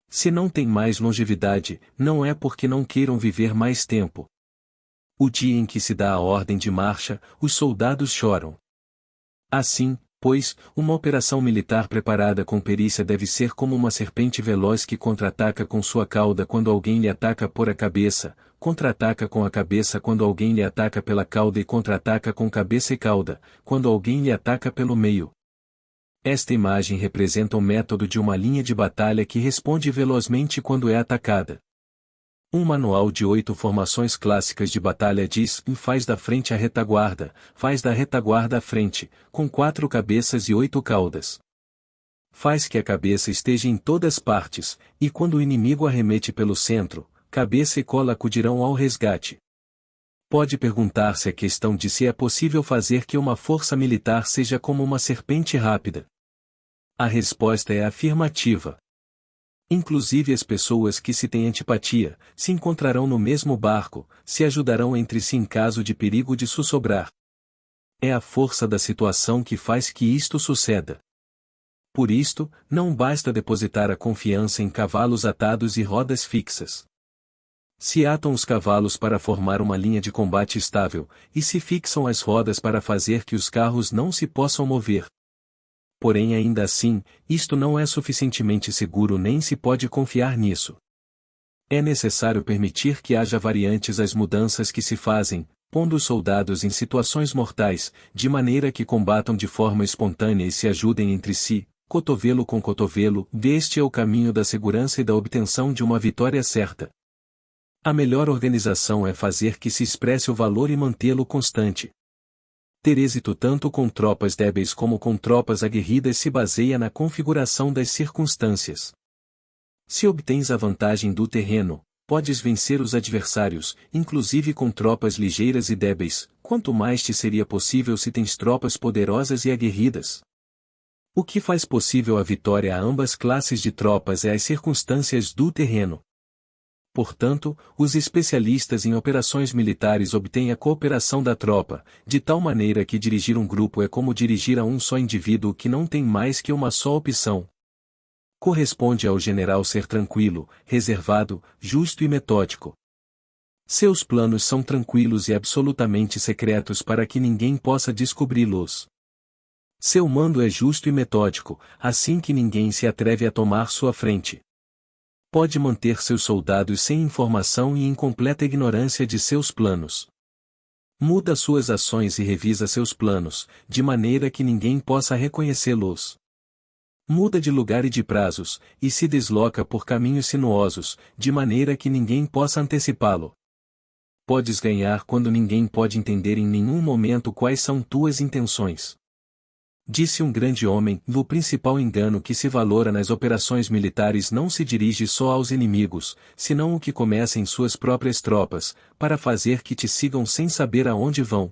A: Se não têm mais longevidade, não é porque não queiram viver mais tempo. O dia em que se dá a ordem de marcha, os soldados choram. Assim, pois, uma operação militar preparada com perícia deve ser como uma serpente veloz que contra-ataca com sua cauda quando alguém lhe ataca por a cabeça, contra-ataca com a cabeça quando alguém lhe ataca pela cauda e contra-ataca com cabeça e cauda, quando alguém lhe ataca pelo meio. Esta imagem representa o método de uma linha de batalha que responde velozmente quando é atacada. Um manual de 8 formações clássicas de batalha diz: faz da frente a retaguarda, faz da retaguarda a frente, com 4 cabeças e 8 caudas. Faz que a cabeça esteja em todas partes, e quando o inimigo arremete pelo centro, cabeça e cola acudirão ao resgate. Pode perguntar-se a questão de se é possível fazer que uma força militar seja como uma serpente rápida. A resposta é afirmativa. Inclusive as pessoas que se têm antipatia, se encontrarão no mesmo barco, se ajudarão entre si em caso de perigo de sussobrar. É a força da situação que faz que isto suceda. Por isto, não basta depositar a confiança em cavalos atados e rodas fixas. Se atam os cavalos para formar uma linha de combate estável, e se fixam as rodas para fazer que os carros não se possam mover. Porém, ainda assim, isto não é suficientemente seguro nem se pode confiar nisso. É necessário permitir que haja variantes às mudanças que se fazem, pondo os soldados em situações mortais, de maneira que combatam de forma espontânea e se ajudem entre si, cotovelo com cotovelo. Este é o caminho da segurança e da obtenção de uma vitória certa. A melhor organização é fazer que se expresse o valor e mantê-lo constante. Ter êxito tanto com tropas débeis como com tropas aguerridas se baseia na configuração das circunstâncias. Se obtens a vantagem do terreno, podes vencer os adversários, inclusive com tropas ligeiras e débeis, quanto mais te seria possível se tens tropas poderosas e aguerridas. O que faz possível a vitória a ambas classes de tropas é as circunstâncias do terreno. Portanto, os especialistas em operações militares obtêm a cooperação da tropa, de tal maneira que dirigir um grupo é como dirigir a um só indivíduo que não tem mais que uma só opção. Corresponde ao general ser tranquilo, reservado, justo e metódico. Seus planos são tranquilos e absolutamente secretos para que ninguém possa descobri-los. Seu mando é justo e metódico, assim que ninguém se atreve a tomar sua frente. Pode manter seus soldados sem informação e em completa ignorância de seus planos. Muda suas ações e revisa seus planos, de maneira que ninguém possa reconhecê-los. Muda de lugar e de prazos, e se desloca por caminhos sinuosos, de maneira que ninguém possa antecipá-lo. Podes ganhar quando ninguém pode entender em nenhum momento quais são tuas intenções. Disse um grande homem: o principal engano que se valora nas operações militares não se dirige só aos inimigos, senão o que começa em suas próprias tropas, para fazer que te sigam sem saber aonde vão.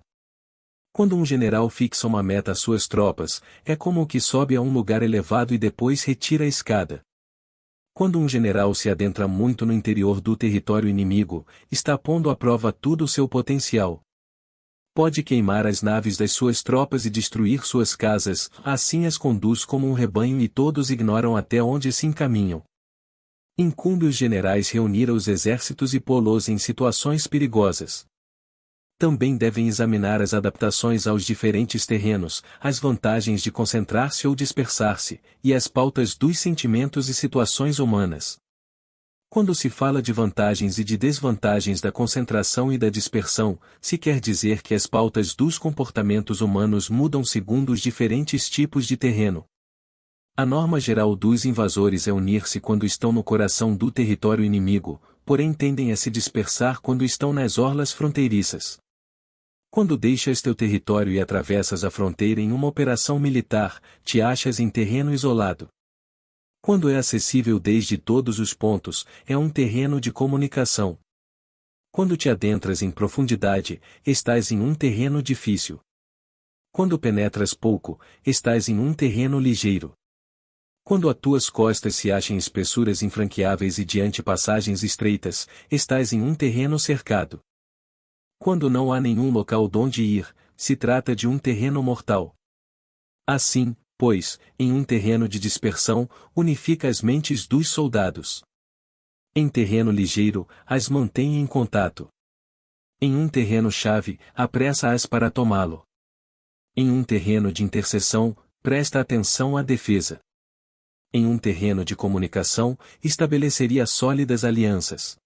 A: Quando um general fixa uma meta às suas tropas, é como o que sobe a um lugar elevado e depois retira a escada. Quando um general se adentra muito no interior do território inimigo, está pondo à prova todo o seu potencial. Pode queimar as naves das suas tropas e destruir suas casas, assim as conduz como um rebanho e todos ignoram até onde se encaminham. Incumbe os generais reunir os exércitos e pô-los em situações perigosas. Também devem examinar as adaptações aos diferentes terrenos, as vantagens de concentrar-se ou dispersar-se, e as pautas dos sentimentos e situações humanas. Quando se fala de vantagens e de desvantagens da concentração e da dispersão, se quer dizer que as pautas dos comportamentos humanos mudam segundo os diferentes tipos de terreno. A norma geral dos invasores é unir-se quando estão no coração do território inimigo, porém tendem a se dispersar quando estão nas orlas fronteiriças. Quando deixas teu território e atravessas a fronteira em uma operação militar, te achas em terreno isolado. Quando é acessível desde todos os pontos, é um terreno de comunicação. Quando te adentras em profundidade, estás em um terreno difícil. Quando penetras pouco, estás em um terreno ligeiro. Quando a tuas costas se acham espessuras infranqueáveis e diante passagens estreitas, estás em um terreno cercado. Quando não há nenhum local donde ir, se trata de um terreno mortal. Assim, pois, em um terreno de dispersão, unifica as mentes dos soldados. Em terreno ligeiro, as mantém em contato. Em um terreno-chave, apressa-as para tomá-lo. Em um terreno de interseção, presta atenção à defesa. Em um terreno de comunicação, estabeleceria sólidas alianças.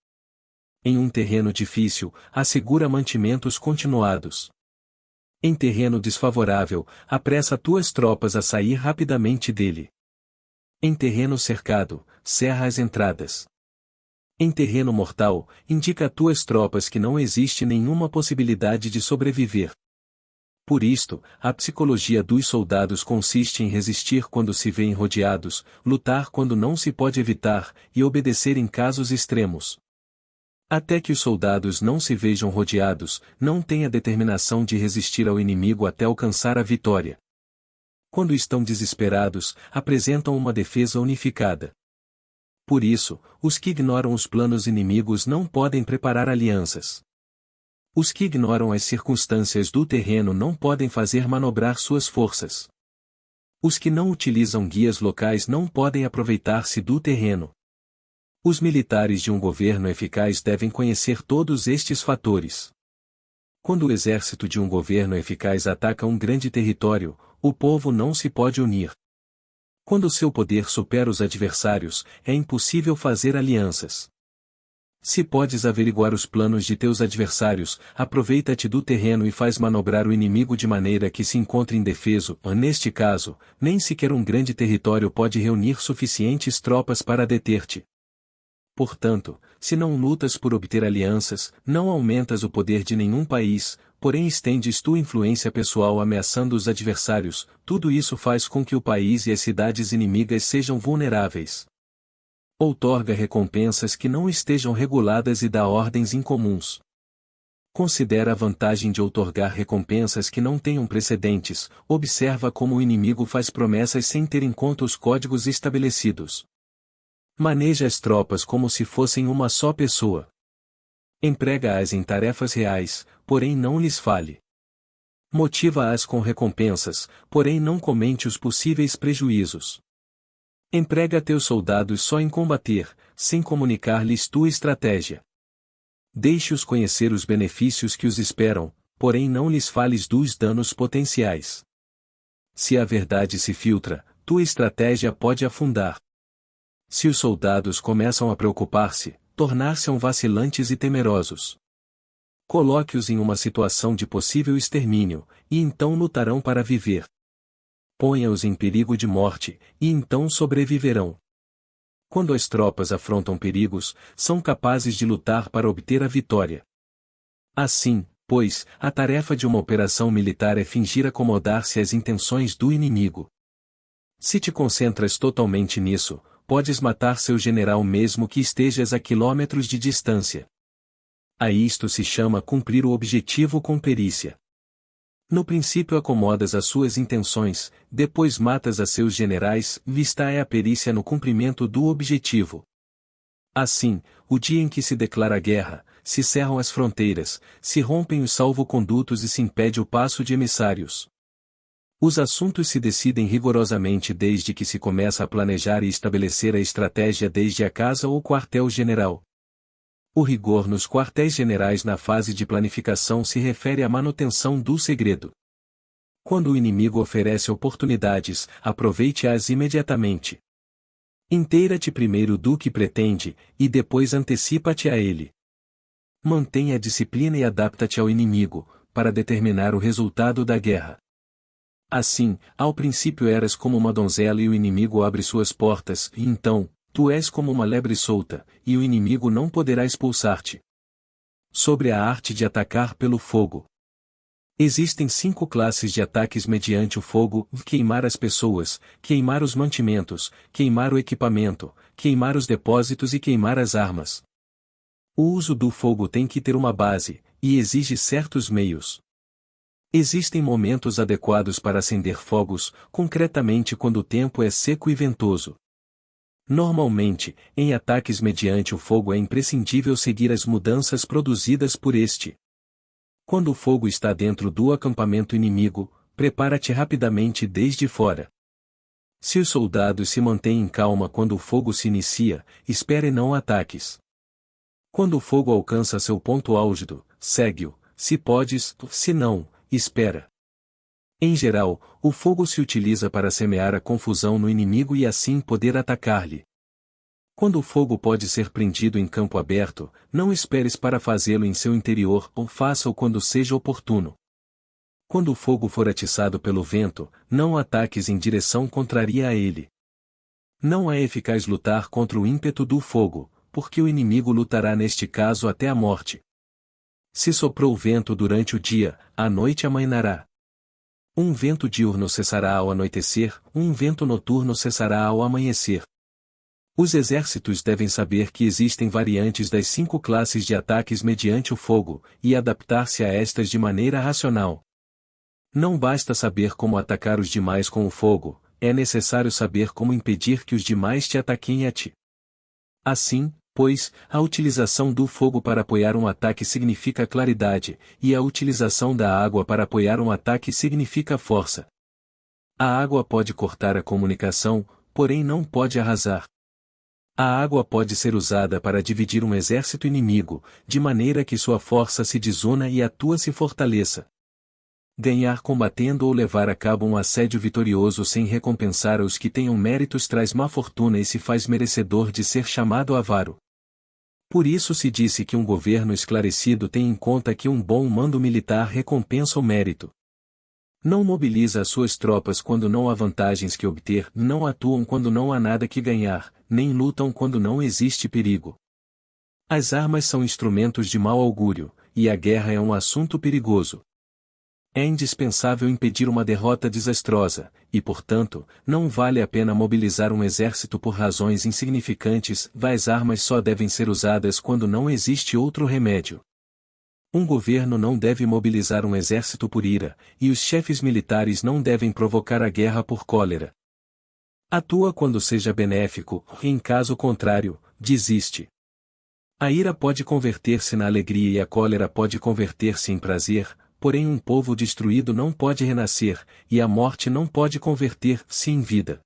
A: Em um terreno difícil, assegura mantimentos continuados. Em terreno desfavorável, apressa tuas tropas a sair rapidamente dele. Em terreno cercado, cerra as entradas. Em terreno mortal, indica a tuas tropas que não existe nenhuma possibilidade de sobreviver. Por isto, a psicologia dos soldados consiste em resistir quando se vêem rodeados, lutar quando não se pode evitar, e obedecer em casos extremos. Até que os soldados não se vejam rodeados, não têm a determinação de resistir ao inimigo até alcançar a vitória. Quando estão desesperados, apresentam uma defesa unificada. Por isso, os que ignoram os planos inimigos não podem preparar alianças. Os que ignoram as circunstâncias do terreno não podem fazer manobrar suas forças. Os que não utilizam guias locais não podem aproveitar-se do terreno. Os militares de um governo eficaz devem conhecer todos estes fatores. Quando o exército de um governo eficaz ataca um grande território, o povo não se pode unir. Quando seu poder supera os adversários, é impossível fazer alianças. Se podes averiguar os planos de teus adversários, aproveita-te do terreno e faz manobrar o inimigo de maneira que se encontre indefeso. Neste caso, nem sequer um grande território pode reunir suficientes tropas para deter-te. Portanto, se não lutas por obter alianças, não aumentas o poder de nenhum país, porém estendes tua influência pessoal ameaçando os adversários, tudo isso faz com que o país e as cidades inimigas sejam vulneráveis. Outorga recompensas que não estejam reguladas e dá ordens incomuns. Considera a vantagem de outorgar recompensas que não tenham precedentes, observa como o inimigo faz promessas sem ter em conta os códigos estabelecidos. Maneja as tropas como se fossem uma só pessoa. Emprega-as em tarefas reais, porém não lhes fale. Motiva-as com recompensas, porém não comente os possíveis prejuízos. Emprega teus soldados só em combater, sem comunicar-lhes tua estratégia. Deixe-os conhecer os benefícios que os esperam, porém não lhes fales dos danos potenciais. Se a verdade se filtra, tua estratégia pode afundar. Se os soldados começam a preocupar-se, tornar-se-ão vacilantes e temerosos. Coloque-os em uma situação de possível extermínio, e então lutarão para viver. Ponha-os em perigo de morte, e então sobreviverão. Quando as tropas afrontam perigos, são capazes de lutar para obter a vitória. Assim, pois, a tarefa de uma operação militar é fingir acomodar-se às intenções do inimigo. Se te concentras totalmente nisso, podes matar seu general mesmo que estejas a quilômetros de distância. A isto se chama cumprir o objetivo com perícia. No princípio acomodas as suas intenções, depois matas a seus generais, vista é a perícia no cumprimento do objetivo. Assim, o dia em que se declara guerra, se cerram as fronteiras, se rompem os salvocondutos e se impede o passo de emissários. Os assuntos se decidem rigorosamente desde que se começa a planejar e estabelecer a estratégia desde a casa ou quartel-general. O rigor nos quartéis-generais na fase de planificação se refere à manutenção do segredo. Quando o inimigo oferece oportunidades, aproveite-as imediatamente. Inteira-te primeiro do que pretende, e depois antecipa-te a ele. Mantenha a disciplina e adapta-te ao inimigo, para determinar o resultado da guerra. Assim, ao princípio eras como uma donzela e o inimigo abre suas portas, e então, tu és como uma lebre solta, e o inimigo não poderá expulsar-te. Sobre a arte de atacar pelo fogo. Existem 5 classes de ataques mediante o fogo: queimar as pessoas, queimar os mantimentos, queimar o equipamento, queimar os depósitos e queimar as armas. O uso do fogo tem que ter uma base, e exige certos meios. Existem momentos adequados para acender fogos, concretamente quando o tempo é seco e ventoso. Normalmente, em ataques mediante o fogo é imprescindível seguir as mudanças produzidas por este. Quando o fogo está dentro do acampamento inimigo, prepara-te rapidamente desde fora. Se os soldados se mantêm em calma quando o fogo se inicia, espere e não ataques. Quando o fogo alcança seu ponto álgido, segue-o, se podes, se não, espera. Em geral, o fogo se utiliza para semear a confusão no inimigo e assim poder atacar-lhe. Quando o fogo pode ser prendido em campo aberto, não esperes para fazê-lo em seu interior ou faça-o quando seja oportuno. Quando o fogo for atiçado pelo vento, não ataques em direção contrária a ele. Não é eficaz lutar contra o ímpeto do fogo, porque o inimigo lutará neste caso até a morte. Se soprou vento durante o dia, à noite amainará. Um vento diurno cessará ao anoitecer, um vento noturno cessará ao amanhecer. Os exércitos devem saber que existem variantes das 5 classes de ataques mediante o fogo, e adaptar-se a estas de maneira racional. Não basta saber como atacar os demais com o fogo, é necessário saber como impedir que os demais te ataquem a ti. Assim, pois, a utilização do fogo para apoiar um ataque significa claridade, e a utilização da água para apoiar um ataque significa força. A água pode cortar a comunicação, porém não pode arrasar. A água pode ser usada para dividir um exército inimigo, de maneira que sua força se desuna e a tua se fortaleça. Ganhar combatendo ou levar a cabo um assédio vitorioso sem recompensar os que tenham méritos traz má fortuna e se faz merecedor de ser chamado avaro. Por isso se disse que um governo esclarecido tem em conta que um bom mando militar recompensa o mérito. Não mobiliza as suas tropas quando não há vantagens que obter, não atuam quando não há nada que ganhar, nem lutam quando não existe perigo. As armas são instrumentos de mau augúrio, e a guerra é um assunto perigoso. É indispensável impedir uma derrota desastrosa, e portanto, não vale a pena mobilizar um exército por razões insignificantes, as armas só devem ser usadas quando não existe outro remédio. Um governo não deve mobilizar um exército por ira, e os chefes militares não devem provocar a guerra por cólera. Atua quando seja benéfico, em caso contrário, desiste. A ira pode converter-se na alegria e a cólera pode converter-se em prazer, porém um povo destruído não pode renascer, e a morte não pode converter-se em vida.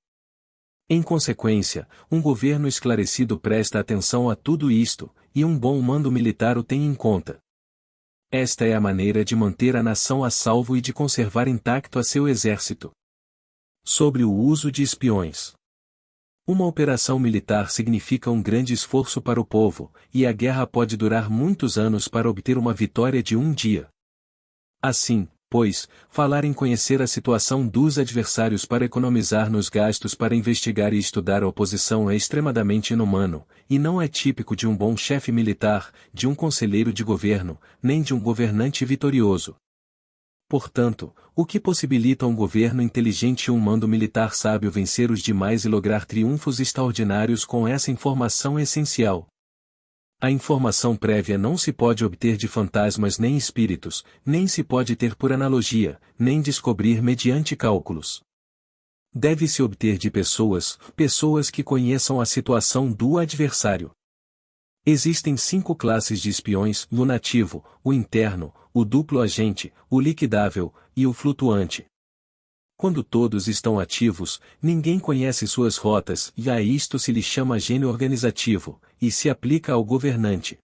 A: Em consequência, um governo esclarecido presta atenção a tudo isto, e um bom mando militar o tem em conta. Esta é a maneira de manter a nação a salvo e de conservar intacto a seu exército. Sobre o uso de espiões. Uma operação militar significa um grande esforço para o povo, e a guerra pode durar muitos anos para obter uma vitória de um dia. Assim, pois, falar em conhecer a situação dos adversários para economizar nos gastos para investigar e estudar a oposição é extremadamente inumano, e não é típico de um bom chefe militar, de um conselheiro de governo, nem de um governante vitorioso. Portanto, o que possibilita um governo inteligente e um mando militar sábio vencer os demais e lograr triunfos extraordinários com essa informação essencial. A informação prévia não se pode obter de fantasmas nem espíritos, nem se pode ter por analogia, nem descobrir mediante cálculos. Deve-se obter de pessoas que conheçam a situação do adversário. Existem 5 classes de espiões: o nativo, o interno, o duplo agente, o liquidável e o flutuante. Quando todos estão ativos, ninguém conhece suas rotas, e a isto se lhe chama gênio organizativo, e se aplica ao governante.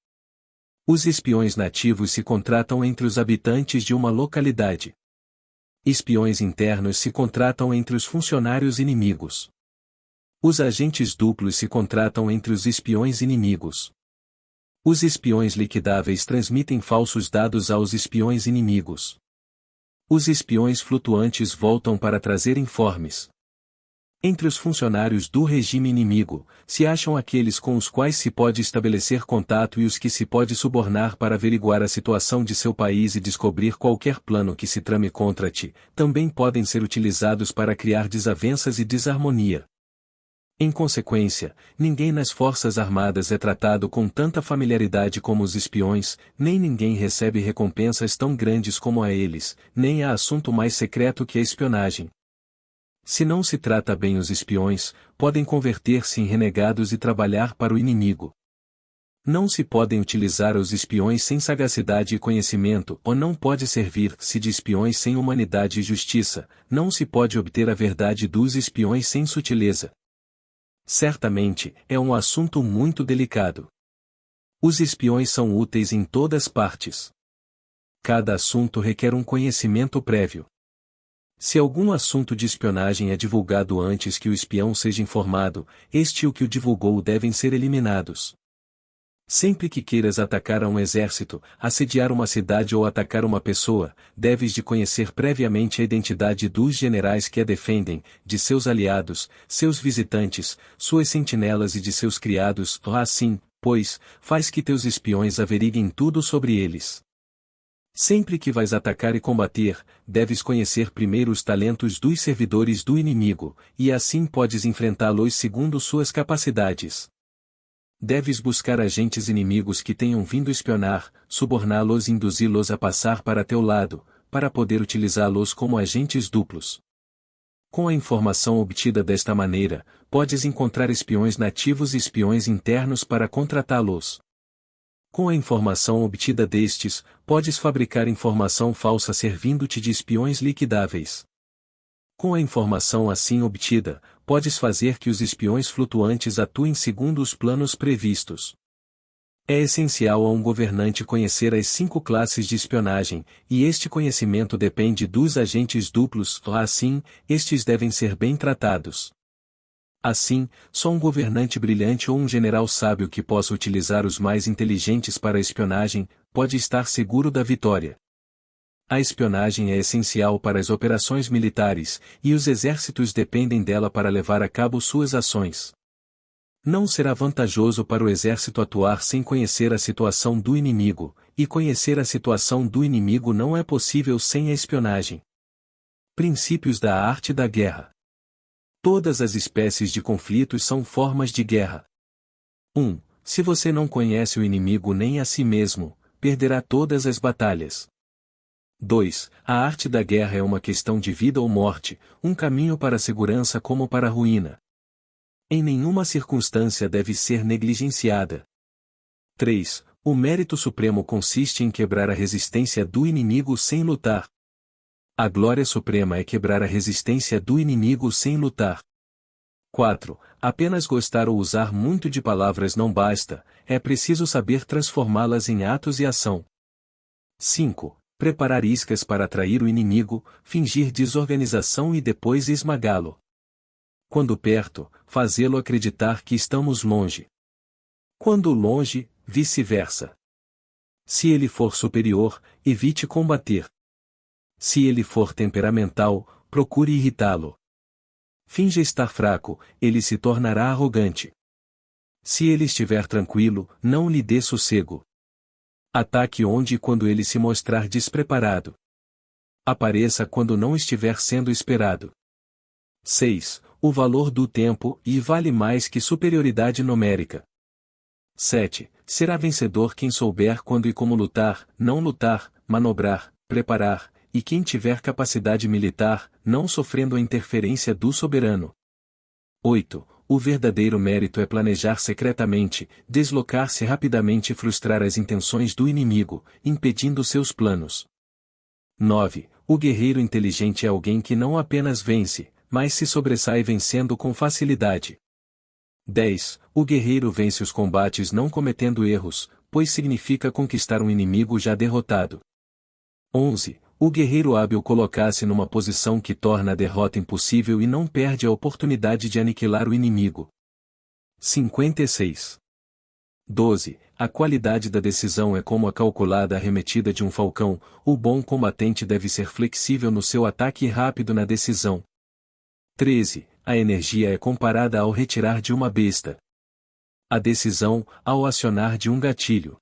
A: Os espiões nativos se contratam entre os habitantes de uma localidade. Espiões internos se contratam entre os funcionários inimigos. Os agentes duplos se contratam entre os espiões inimigos. Os espiões liquidáveis transmitem falsos dados aos espiões inimigos. Os espiões flutuantes voltam para trazer informes. Entre os funcionários do regime inimigo, se acham aqueles com os quais se pode estabelecer contato e os que se pode subornar para averiguar a situação de seu país e descobrir qualquer plano que se trame contra ti, também podem ser utilizados para criar desavenças e desarmonia. Em consequência, ninguém nas Forças Armadas é tratado com tanta familiaridade como os espiões, nem ninguém recebe recompensas tão grandes como a eles, nem há assunto mais secreto que a espionagem. Se não se trata bem os espiões, podem converter-se em renegados e trabalhar para o inimigo. Não se podem utilizar os espiões sem sagacidade e conhecimento, ou não pode servir-se de espiões sem humanidade e justiça, não se pode obter a verdade dos espiões sem sutileza. Certamente, é um assunto muito delicado. Os espiões são úteis em todas partes. Cada assunto requer um conhecimento prévio. Se algum assunto de espionagem é divulgado antes que o espião seja informado, este e o que o divulgou devem ser eliminados. Sempre que queiras atacar a um exército, assediar uma cidade ou atacar uma pessoa, deves de conhecer previamente a identidade dos generais que a defendem, de seus aliados, seus visitantes, suas sentinelas e de seus criados, assim, pois, faz que teus espiões averiguem tudo sobre eles. Sempre que vais atacar e combater, deves conhecer primeiro os talentos dos servidores do inimigo, e assim podes enfrentá-los segundo suas capacidades. Deves buscar agentes inimigos que tenham vindo espionar, suborná-los e induzi-los a passar para teu lado, para poder utilizá-los como agentes duplos. Com a informação obtida desta maneira, podes encontrar espiões nativos e espiões internos para contratá-los. Com a informação obtida destes, podes fabricar informação falsa servindo-te de espiões liquidáveis. Com a informação assim obtida, podes fazer que os espiões flutuantes atuem segundo os planos previstos. É essencial a um governante conhecer as 5 classes de espionagem, e este conhecimento depende dos agentes duplos, assim, estes devem ser bem tratados. Assim, só um governante brilhante ou um general sábio que possa utilizar os mais inteligentes para a espionagem, pode estar seguro da vitória. A espionagem é essencial para as operações militares, e os exércitos dependem dela para levar a cabo suas ações. Não será vantajoso para o exército atuar sem conhecer a situação do inimigo, e conhecer a situação do inimigo não é possível sem a espionagem. Princípios da arte da guerra. Todas as espécies de conflitos são formas de guerra. 1. Se você não conhece o inimigo nem a si mesmo, perderá todas as batalhas. 2. A arte da guerra é uma questão de vida ou morte, um caminho para a segurança como para a ruína. Em nenhuma circunstância deve ser negligenciada. 3. O mérito supremo consiste em quebrar a resistência do inimigo sem lutar. A glória suprema é quebrar a resistência do inimigo sem lutar. 4. Apenas gostar ou usar muito de palavras não basta, é preciso saber transformá-las em atos e ação. 5. Preparar iscas para atrair o inimigo, fingir desorganização e depois esmagá-lo. Quando perto, fazê-lo acreditar que estamos longe. Quando longe, vice-versa. Se ele for superior, evite combater. Se ele for temperamental, procure irritá-lo. Finja estar fraco, ele se tornará arrogante. Se ele estiver tranquilo, não lhe dê sossego. Ataque onde e quando ele se mostrar despreparado. Apareça quando não estiver sendo esperado. 6. O valor do tempo, e vale mais que superioridade numérica. 7. Será vencedor quem souber quando e como lutar, não lutar, manobrar, preparar, e quem tiver capacidade militar, não sofrendo a interferência do soberano. 8. O verdadeiro mérito é planejar secretamente, deslocar-se rapidamente e frustrar as intenções do inimigo, impedindo seus planos. 9. O guerreiro inteligente é alguém que não apenas vence, mas se sobressai vencendo com facilidade. 10. O guerreiro vence os combates não cometendo erros, pois significa conquistar um inimigo já derrotado. 11. O guerreiro hábil coloca-se numa posição que torna a derrota impossível e não perde a oportunidade de aniquilar o inimigo. 56. 12. A qualidade da decisão é como a calculada arremetida de um falcão, o bom combatente deve ser flexível no seu ataque e rápido na decisão. 13. A energia é comparada ao retirar de uma besta. A decisão, ao acionar de um gatilho.